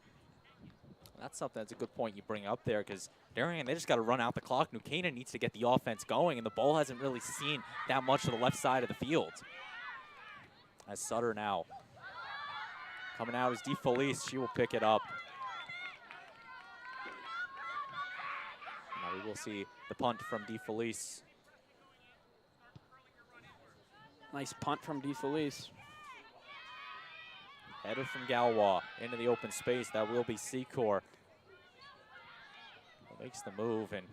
That's a good point you bring up there, because Darien, they just got to run out the clock. New Canaan needs to get the offense going, and the ball hasn't really seen that much to the left side of the field. As Sutter now coming out is DeFelice. She will pick it up. Now we will see the punt from DeFelice. Nice punt from DeFelice. Header from Galois into the open space. That will be Secor. Makes the move and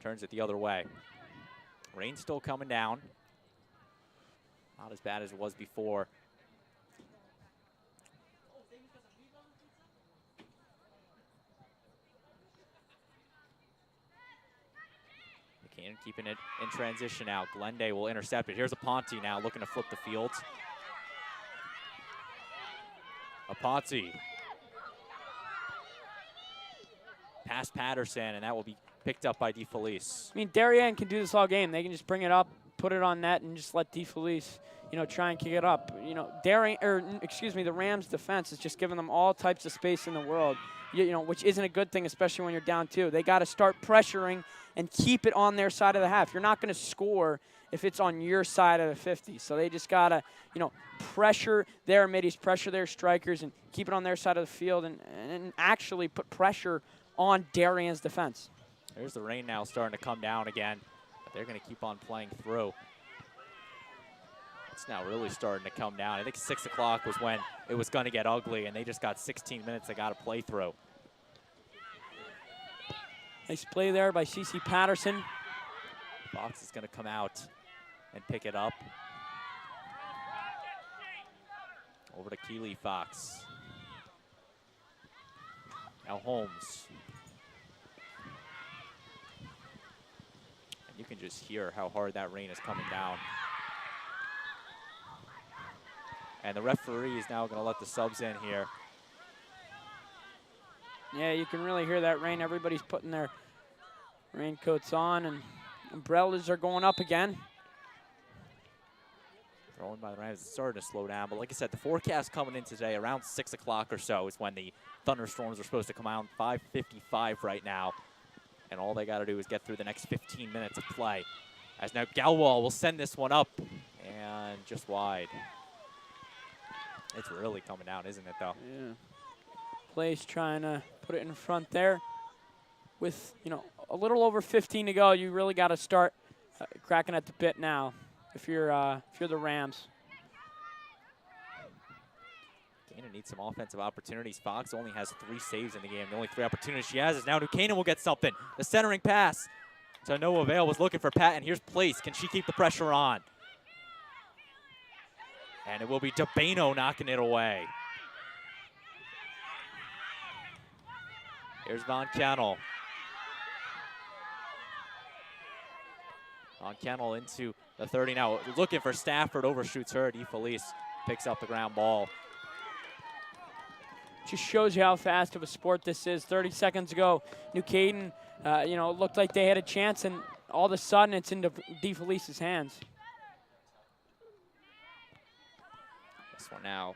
turns it the other way. Rain still coming down. Not as bad as it was before. Canaan keeping it in transition now. Glunday will intercept it. Here's a Ponte now looking to flip the field. A Ponte. Past Patterson, and that will be picked up by DeFelice. I mean, Darien can do this all game. They can just bring it up, put it on net and just let DeFelice, try and kick it up. The Rams defense is just giving them all types of space in the world, which isn't a good thing, especially when you're down 2. They got to start pressuring and keep it on their side of the half. You're not going to score if it's on your side of the 50. So they just got to, pressure their middies, pressure their strikers, and keep it on their side of the field and actually put pressure on Darien's defense. There's the rain now starting to come down again, but they're going to keep on playing through. It's now really starting to come down. I think 6 o'clock was when it was going to get ugly, and they just got 16 minutes they got to play through. Nice play there by C.C. Patterson. Fox is going to come out and pick it up. Over to Keeley Fox. Now Holmes. And you can just hear how hard that rain is coming down. And the referee is now going to let the subs in here. Yeah, you can really hear that rain. Everybody's putting their raincoats on, and umbrellas are going up again. Thrown by the Rams. It's starting to slow down, but like I said, the forecast coming in today around 6 o'clock or so is when the thunderstorms are supposed to come out. 5:55 right now, and all they got to do is get through the next 15 minutes of play. As now Galwal will send this one up, and just wide. It's really coming down, isn't it, though? Yeah. Place trying to put it in front there. With, a little over 15 to go, you really got to start cracking at the bit now if you're the Rams. Canaan needs some offensive opportunities. Fox only has 3 saves in the game. The only 3 opportunities she has is now Canaan will get something. The centering pass to Noah Vale was looking for Pat, and here's Place. Can she keep the pressure on? And it will be DeBano knocking it away. Here's Von Kennel. Von Kennel into the 30 now. Looking for Stafford, overshoots her. DeFelice picks up the ground ball. Just shows you how fast of a sport this is. 30 seconds ago, New Canaan, looked like they had a chance, and all of a sudden it's into DeFelice's hands. This one now.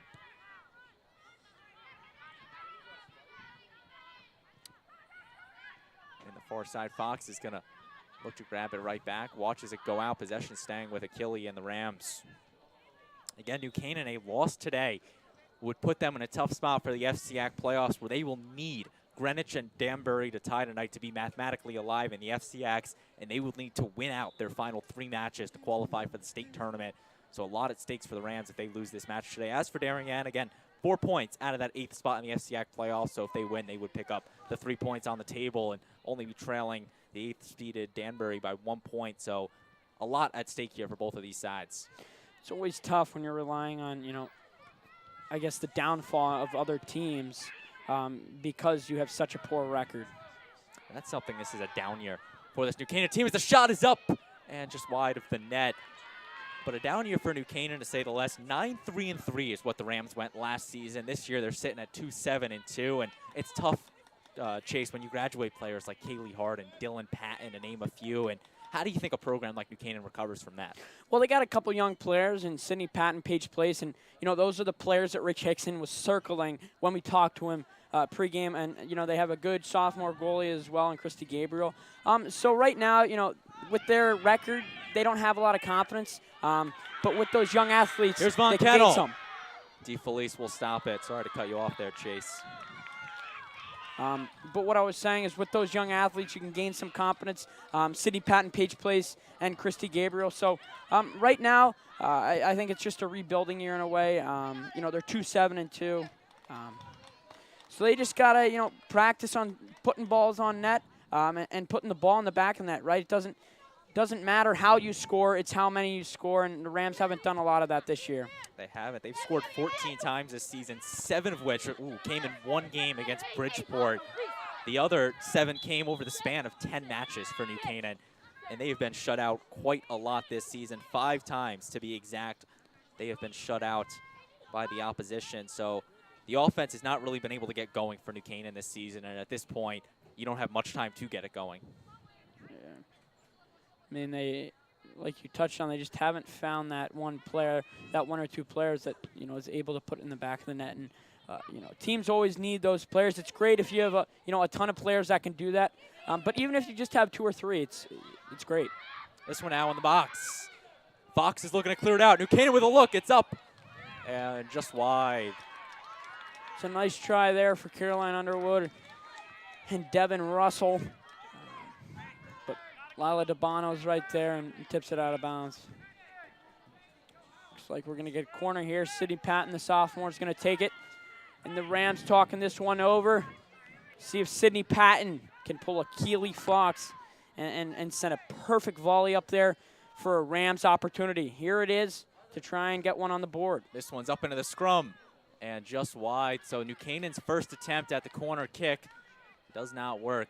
And the far side, Fox is going to look to grab it right back. Watches it go out. Possession staying with Achille and the Rams. Again, New Canaan, a loss today would put them in a tough spot for the FCAC playoffs, where they will need Greenwich and Danbury to tie tonight to be mathematically alive in the FCACs, and they will need to win out their final 3 matches to qualify for the state tournament. So a lot at stakes for the Rams if they lose this match today. As for Darien, again, 4 points out of that 8th spot in the FCAC playoffs. So if they win, they would pick up the 3 points on the table and only be trailing the 8th-seeded Danbury by 1 point. So a lot at stake here for both of these sides. It's always tough when you're relying on, I guess the downfall of other teams because you have such a poor record. That's something. This is a down year for this New Canaan team as the shot is up and just wide of the net. But a down year for New Canaan, to say the least. 9-3-3 is what the Rams went last season. This year they're sitting at 2-7-2, and it's tough, Chase, when you graduate players like Kaylee Hart and Dylan Patton, to name a few. And how do you think a program like New Canaan recovers from that? Well, they got a couple young players in Sydney Patton, Paige Place, and those are the players that Rich Hickson was circling when we talked to him pregame. And they have a good sophomore goalie as well, in Christy Gabriel. So right now, with their record, they don't have a lot of confidence. But with those young athletes, here's Von they can gain some. DeFelice will stop it. Sorry to cut you off there, Chase. But what I was saying is, with those young athletes, you can gain some confidence. Sydney Patton, Paige Place, and Christy Gabriel. So right now, I think it's just a rebuilding year in a way. They're 2-7-2. So they just got to, practice on putting balls on net and putting the ball in the back of the net, right? It doesn't matter how you score, it's how many you score, and the Rams haven't done a lot of that this year. They haven't. They've scored 14 times this season, 7 of which came in 1 game against Bridgeport. The other 7 came over the span of 10 matches for New Canaan, and they have been shut out quite a lot this season. 5 times, to be exact, they have been shut out by the opposition. So the offense has not really been able to get going for New Canaan this season, and at this point, you don't have much time to get it going. I mean, like you touched on, they just haven't found that one player, that one or two players that, is able to put in the back of the net. And, teams always need those players. It's great if you have a ton of players that can do that. But even if you just have 2 or 3, it's great. This one now in the box. Fox is looking to clear it out. New Canaan with a look. It's up and just wide. It's a nice try there for Caroline Underwood and Devin Russell. But Lila DeBano's right there and tips it out of bounds. Looks like we're going to get a corner here. Sydney Patton, the sophomore, is going to take it. And the Rams talking this one over. See if Sydney Patton can pull a Keely Fox and send a perfect volley up there for a Rams opportunity. Here it is to try and get one on the board. This one's up into the scrum and just wide. So New Canaan's first attempt at the corner kick does not work.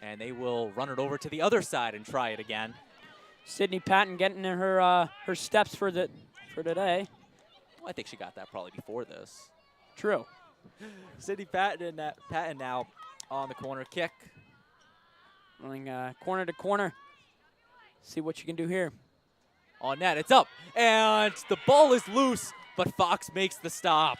And they will run it over to the other side and try it again. Sydney Patton getting in her steps for today. Well, I think she got that probably before this. True. Sydney Patton now on the corner kick. Running corner to corner. See what you can do here. On net, it's up. And the ball is loose, but Fox makes the stop.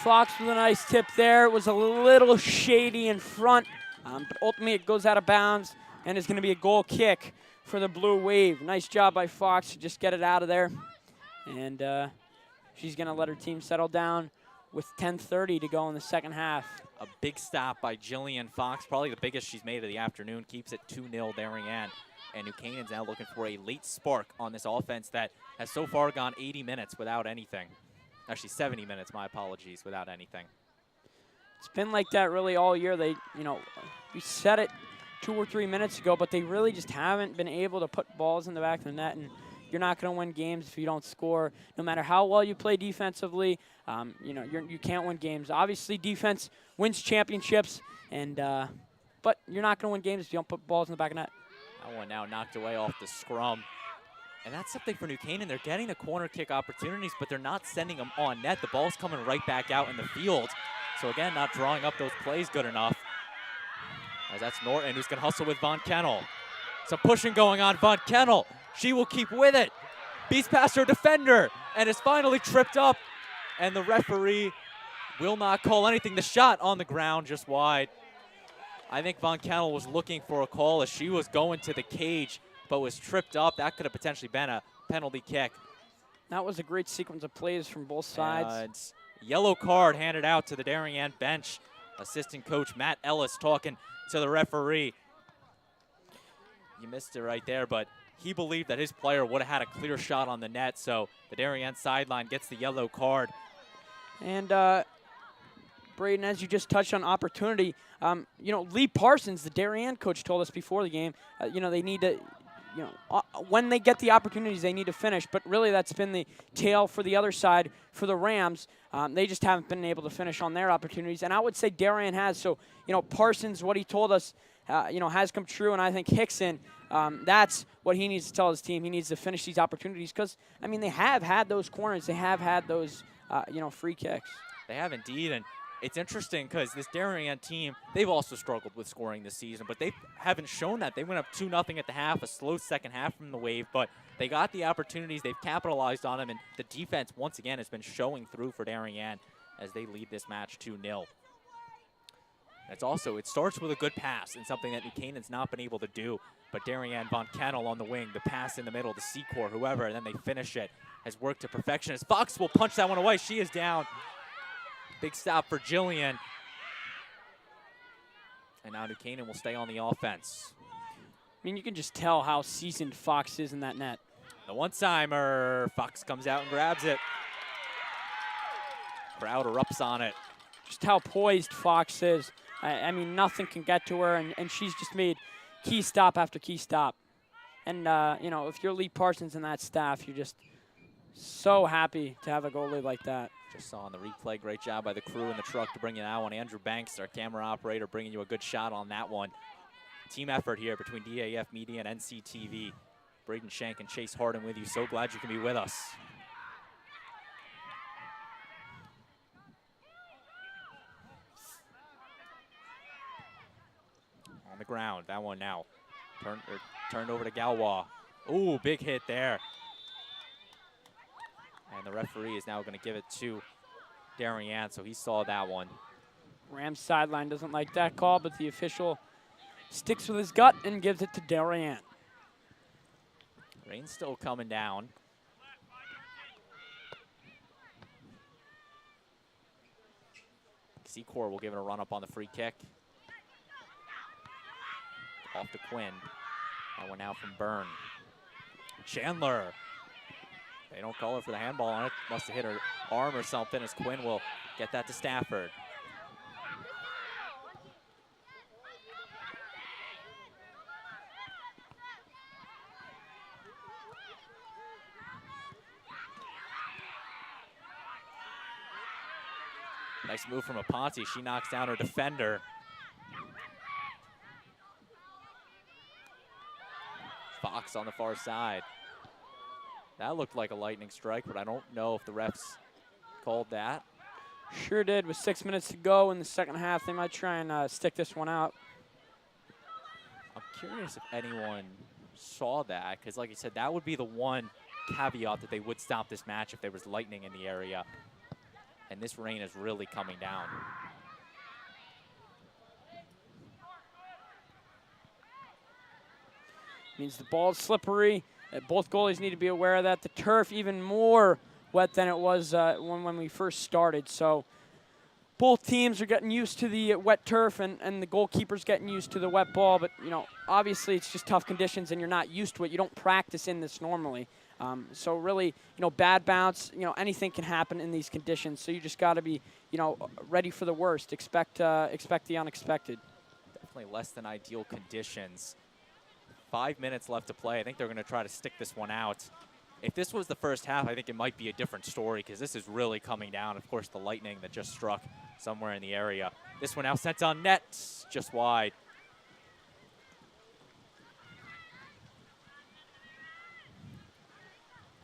Fox with a nice tip there. It was a little shady in front, but ultimately it goes out of bounds and is going to be a goal kick for the Blue Wave. Nice job by Fox to just get it out of there. And she's going to let her team settle down with 10:30 to go in the second half. A big stop by Jillian Fox, probably the biggest she's made of the afternoon. Keeps it 2-0 Darien. And New Canaan's now looking for a late spark on this offense that has so far gone 80 minutes without anything. Actually, 70 minutes, my apologies, without anything. It's been like that really all year. They, we said it 2 or 3 minutes ago, but they really just haven't been able to put balls in the back of the net. And you're not going to win games if you don't score. No matter how well you play defensively, you can't win games. Obviously, defense wins championships, and but you're not going to win games if you don't put balls in the back of the net. That one now knocked away off the scrum. And that's something for New Canaan. They're getting the corner kick opportunities, but they're not sending them on net. The ball's coming right back out in the field. So again, not drawing up those plays good enough. As that's Norton who's going to hustle with Von Kennel. Some pushing going on. Von Kennel, she will keep with it. Beats past her defender and is finally tripped up. And the referee will not call anything. The shot on the ground just wide. I think Von Kennel was looking for a call as she was going to the cage, but was tripped up. That could have potentially been a penalty kick. That was a great sequence of plays from both sides. Yellow card handed out to the Darien bench. Assistant coach Matt Ellis talking to the referee. You missed it right there, but he believed that his player would have had a clear shot on the net, so the Darien sideline gets the yellow card. And Braden, as you just touched on opportunity, Lee Parsons, the Darien coach, told us before the game, they need to, when they get the opportunities, they need to finish. But really, that's been the tale for the other side for the Rams. They just haven't been able to finish on their opportunities. And I would say Darien has. So, Parsons, what he told us, has come true. And I think Hickson, that's what he needs to tell his team. He needs to finish these opportunities because, they have had those corners. They have had those, free kicks. They have indeed. And it's interesting because this Darien team, they've also struggled with scoring this season, but they haven't shown that. They went up 2-0 at the half, a slow second half from the Wave, but they got the opportunities. They've capitalized on them, and the defense, once again, has been showing through for Darien as they lead this match 2-0. It starts with a good pass and something that New Canaan's not been able to do, but Darien Von Kennel on the wing, the pass in the middle, the Secor, whoever, and then they finish it, has worked to perfection. As Fox will punch that one away, she is down. Big stop for Jillian. And now New Canaan will stay on the offense. You can just tell how seasoned Fox is in that net. The one-timer. Fox comes out and grabs it. Crowd erupts on it. Just how poised Fox is. Nothing can get to her, and she's just made key stop after key stop. And, if you're Lee Parsons and that staff, you're just so happy to have a goalie like that. Just saw on the replay, great job by the crew in the truck to bring you that one. Andrew Banks, our camera operator, bringing you a good shot on that one. Team effort here between DAF Media and NCTV. Braden Shank and Chase Harden with you. So glad you can be with us. On the ground, that one now. Turned over to Galwa. Ooh, big hit there. And the referee is now going to give it to Darien, so he saw that one. Rams sideline doesn't like that call, but the official sticks with his gut and gives it to Darien. Rain's still coming down. Secor will give it a run up on the free kick. Off to Quinn. That one out from Byrne. Chandler. They don't call her for the handball on it. Must have hit her arm or something, as Quinn will get that to Stafford. Nice move from Aponte. She knocks down her defender. Fox on the far side. That looked like a lightning strike, but I don't know if the refs called that. Sure did. With 6 minutes to go in the second half, they might try and stick this one out. I'm curious if anyone saw that, because like I said, that would be the one caveat that they would stop this match if there was lightning in the area. And this rain is really coming down. Means the ball's slippery. Both goalies need to be aware of that. The turf even more wet than it was when we first started. So both teams are getting used to the wet turf, and the goalkeeper's getting used to the wet ball. But, you know, obviously it's just tough conditions and you're not used to it. You don't practice in this normally. So really, you know, bad bounce, you know, anything can happen in these conditions. So you just got to be, you know, ready for the worst. Expect the unexpected. Definitely less than ideal conditions. 5 minutes left to play. I think they're going to try to stick this one out. If this was the first half, I think it might be a different story, because this is really coming down. Of course, the lightning that just struck somewhere in the area. This one now sent on net, just wide.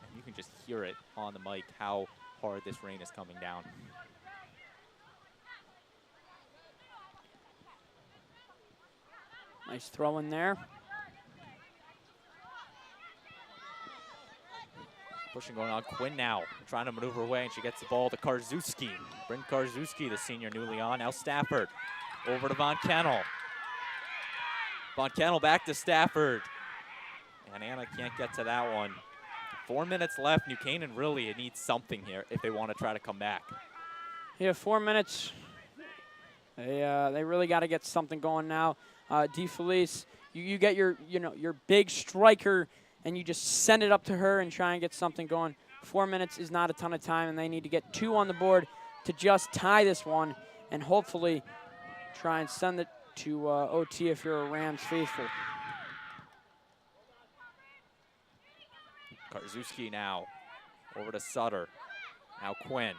And you can just hear it on the mic how hard this rain is coming down. Nice throw in there. Pushing going on. Quinn now trying to maneuver away, and she gets the ball to Karczewski. Bryn Karczewski, the senior newly on. Now Stafford over to Von Kennel. Von Kennel back to Stafford. And Anna can't get to that one. 4 minutes left. New Canaan really needs something here if they want to try to come back. Yeah, 4 minutes. They really got to get something going now. DeFelice, you get your big striker, and you just send it up to her and try and get something going. 4 minutes is not a ton of time, and they need to get 2 on the board to just tie this one and hopefully try and send it to OT if you're a Rams faithful. Karczewski now over to Sutter. Now Quinn.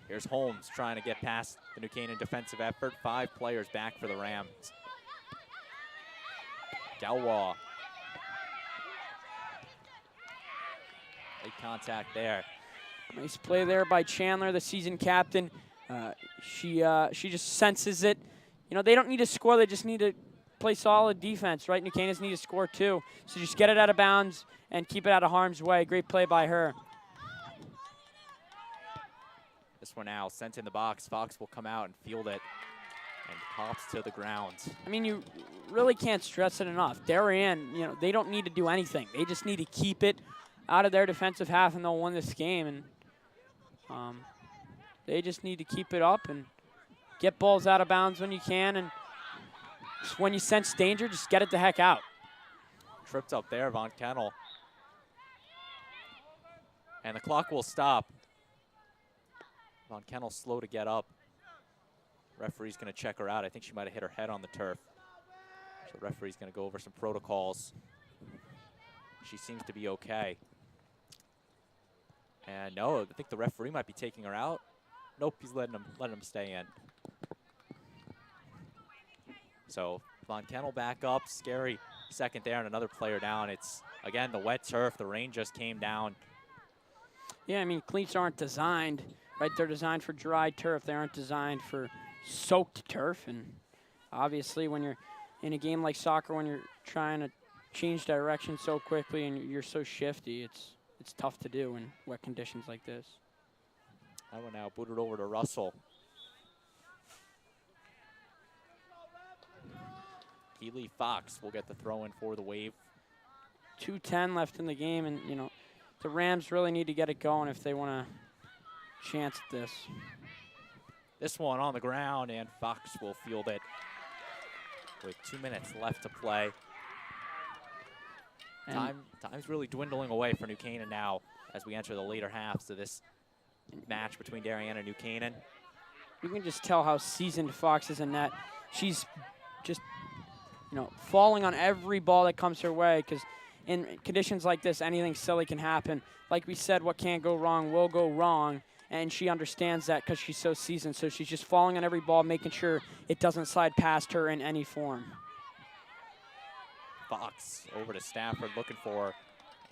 Here's Holmes trying to get past the New Canaan defensive effort. 5 players back for the Rams. Galwa. Late contact there. Nice play there by Chandler, the season captain. She just senses it. You know, they don't need to score. They just need to play solid defense, right? New Canaan's need to score too. So just get it out of bounds and keep it out of harm's way. Great play by her. This one now sent in the box. Fox will come out and field it and pops to the ground. I mean, you really can't stress it enough. Darien, you know, they don't need to do anything. They just need to keep it out of their defensive half, and they'll win this game. And they just need to keep it up and get balls out of bounds when you can. And just when you sense danger, just get it the heck out. Tripped up there, Von Kennel. And the clock will stop. Von Kennel slow to get up. Referee's going to check her out. I think she might have hit her head on the turf. So the referee's going to go over some protocols. She seems to be okay. And no, I think the referee might be taking her out. Nope, he's letting him stay in. So Von Kennel back up. Scary second there, and another player down. It's, again, the wet turf. The rain just came down. Yeah, I mean, cleats aren't designed, right? They're designed for dry turf. They aren't designed for soaked turf. And obviously when you're in a game like soccer when you're trying to change direction so quickly and you're so shifty, it's tough to do in wet conditions like this. That one now booted over to Russell. Keeley Fox will get the throw in for the Wave. 2:10 left in the game, and you know the Rams really need to get it going if they want to chance at this. This one on the ground, and Fox will field it with 2 minutes left to play. Time's really dwindling away for New Canaan now as we enter the later halves of this match between Darien and New Canaan. You can just tell how seasoned Fox is in that. She's just, you know, falling on every ball that comes her way, because in conditions like this, anything silly can happen. Like we said, what can't go wrong will go wrong, and she understands that because she's so seasoned. So she's just falling on every ball, making sure it doesn't slide past her in any form. Fox over to Stafford looking for,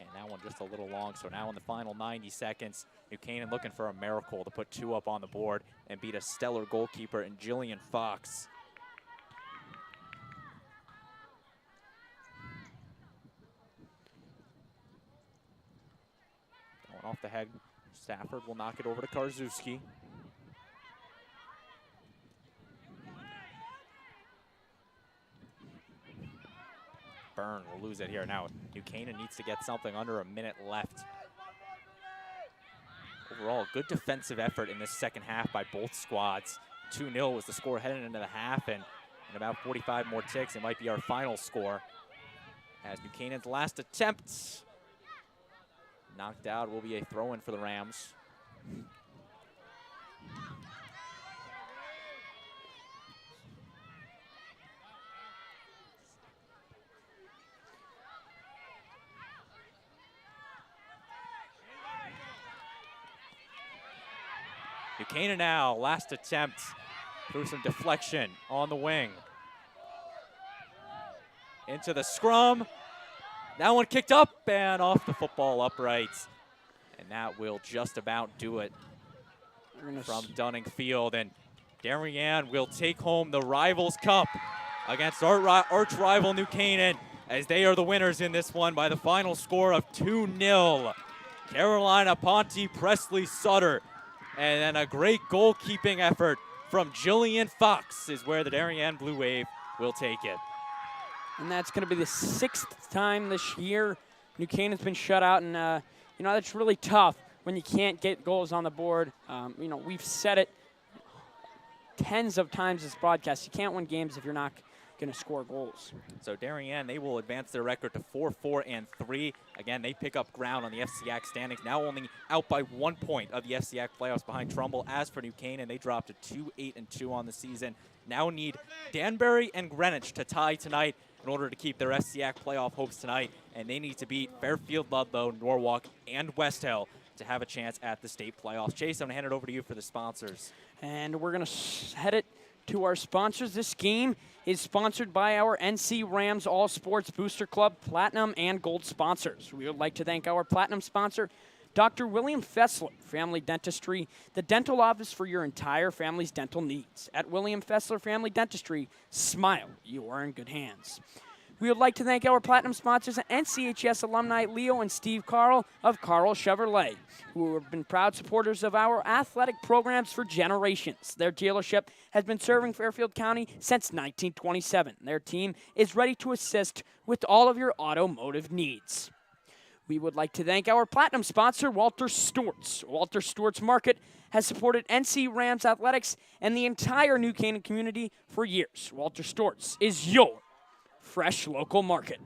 and that one just a little long. So now in the final 90 seconds, New Canaan looking for a miracle to put 2 up on the board and beat a stellar goalkeeper in Jillian Fox. Going off the head, Stafford will knock it over to Karzewski. Byrne will lose it here. Now, New Canaan needs to get something under a minute left. Overall, good defensive effort in this second half by both squads. 2-0 was the score heading into the half, and in about 45 more ticks, it might be our final score. As New Canaan's last attempt knocked out will be a throw-in for the Rams. New Canaan now, last attempt through some deflection on the wing. Into the scrum. That one kicked up and off the football uprights. And that will just about do it from Dunning Field. And Darien will take home the Rivals Cup against arch rival New Canaan, as they are the winners in this one by the final score of 2-0. Carolina Ponte Presley Sutter. And then a great goalkeeping effort from Jillian Fox is where the Darien Blue Wave will take it. And that's going to be the 6th time this year New Canaan's been shut out, and you know, that's really tough when you can't get goals on the board. You know, we've said it tens of times this broadcast. You can't win games if you're not going to score goals. So Darien, they will advance their record to 4-4-3. Again, they pick up ground on the FCAC standings, now only out by 1 point of the FCAC playoffs behind Trumbull. As for New Canaan, they dropped to 2-8-2 on the season. Now need Danbury and Greenwich to tie tonight in order to keep their FCAC playoff hopes tonight, and they need to beat Fairfield, Ludlow, Norwalk, and West Hill to have a chance at the state playoffs. Chase, I'm going to hand it over to you for the sponsors. And we're going to head it to our sponsors. This game is sponsored by our NC Rams All Sports Booster Club Platinum and Gold sponsors. We would like to thank our Platinum sponsor, Dr. William Fessler, Family Dentistry, the dental office for your entire family's dental needs. At William Fessler Family Dentistry, smile, you are in good hands. We would like to thank our Platinum sponsors, NCHS alumni Leo and Steve Carl of Carl Chevrolet, who have been proud supporters of our athletic programs for generations. Their dealership has been serving Fairfield County since 1927. Their team is ready to assist with all of your automotive needs. We would like to thank our Platinum sponsor, Walter Stewart's. Walter Stewart's Market has supported NC Rams athletics and the entire New Canaan community for years. Walter Stewart's is your fresh local market.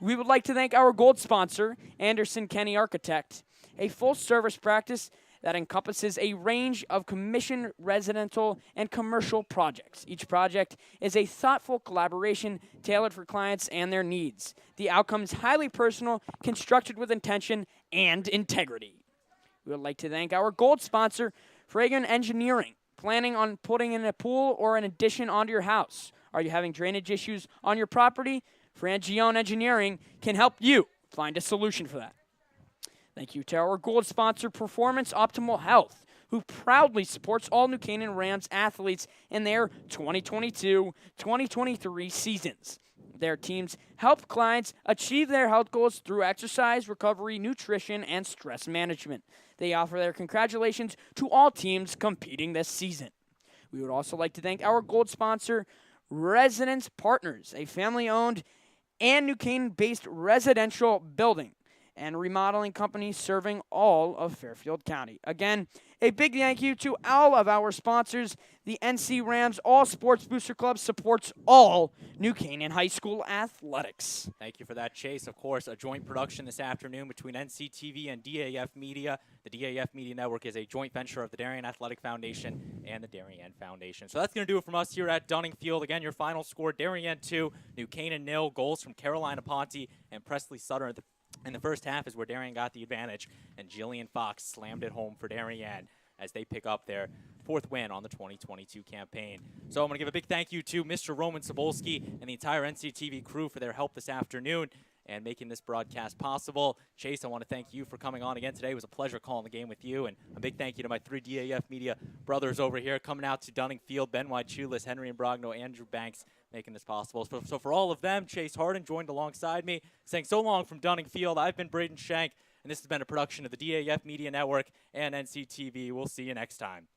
We would like to thank our gold sponsor, Anderson Kenny Architect, a full-service practice that encompasses a range of commissioned residential and commercial projects. Each project is a thoughtful collaboration tailored for clients and their needs. The outcome is highly personal, constructed with intention and integrity. We would like to thank our gold sponsor, Fragan Engineering. Planning on putting in a pool or an addition onto your house? Are you having drainage issues on your property? Frangione Engineering can help you find a solution for that. Thank you to our gold sponsor, Performance Optimal Health, who proudly supports all New Canaan Rams athletes in their 2022-2023 seasons. Their teams help clients achieve their health goals through exercise, recovery, nutrition, and stress management. They offer their congratulations to all teams competing this season. We would also like to thank our gold sponsor, Residence Partners, a family-owned and New Canaan-based residential building and remodeling company serving all of Fairfield County. Again, a big thank you to all of our sponsors. The NC Rams All Sports Booster Club supports all New Canaan High School athletics. Thank you for that, Chase. Of course, a joint production this afternoon between NCTV and DAF Media. The DAF Media Network is a joint venture of the Darien Athletic Foundation and the Darien Foundation. So that's going to do it from us here at Dunning Field. Again, your final score, Darien 2, New Canaan 0. Goals from Carolina Ponte and Presley Sutter in the first half is where Darien got the advantage, and Jillian Fox slammed it home for Darien as they pick up their 4th win on the 2022 campaign. So I'm going to give a big thank you to Mr. Roman Sobolski and the entire NCTV crew for their help this afternoon and making this broadcast possible. Chase, I want to thank you for coming on again today. It was a pleasure calling the game with you, and a big thank you to my 3 DAF Media brothers over here coming out to Dunning Field, Ben Chulis, Henry Imbrogno, Andrew Banks, making this possible. So for all of them, Chase Harden joined alongside me, saying so long from Dunning Field. I've been Braden Shank, and this has been a production of the DAF Media Network and NCTV. We'll see you next time.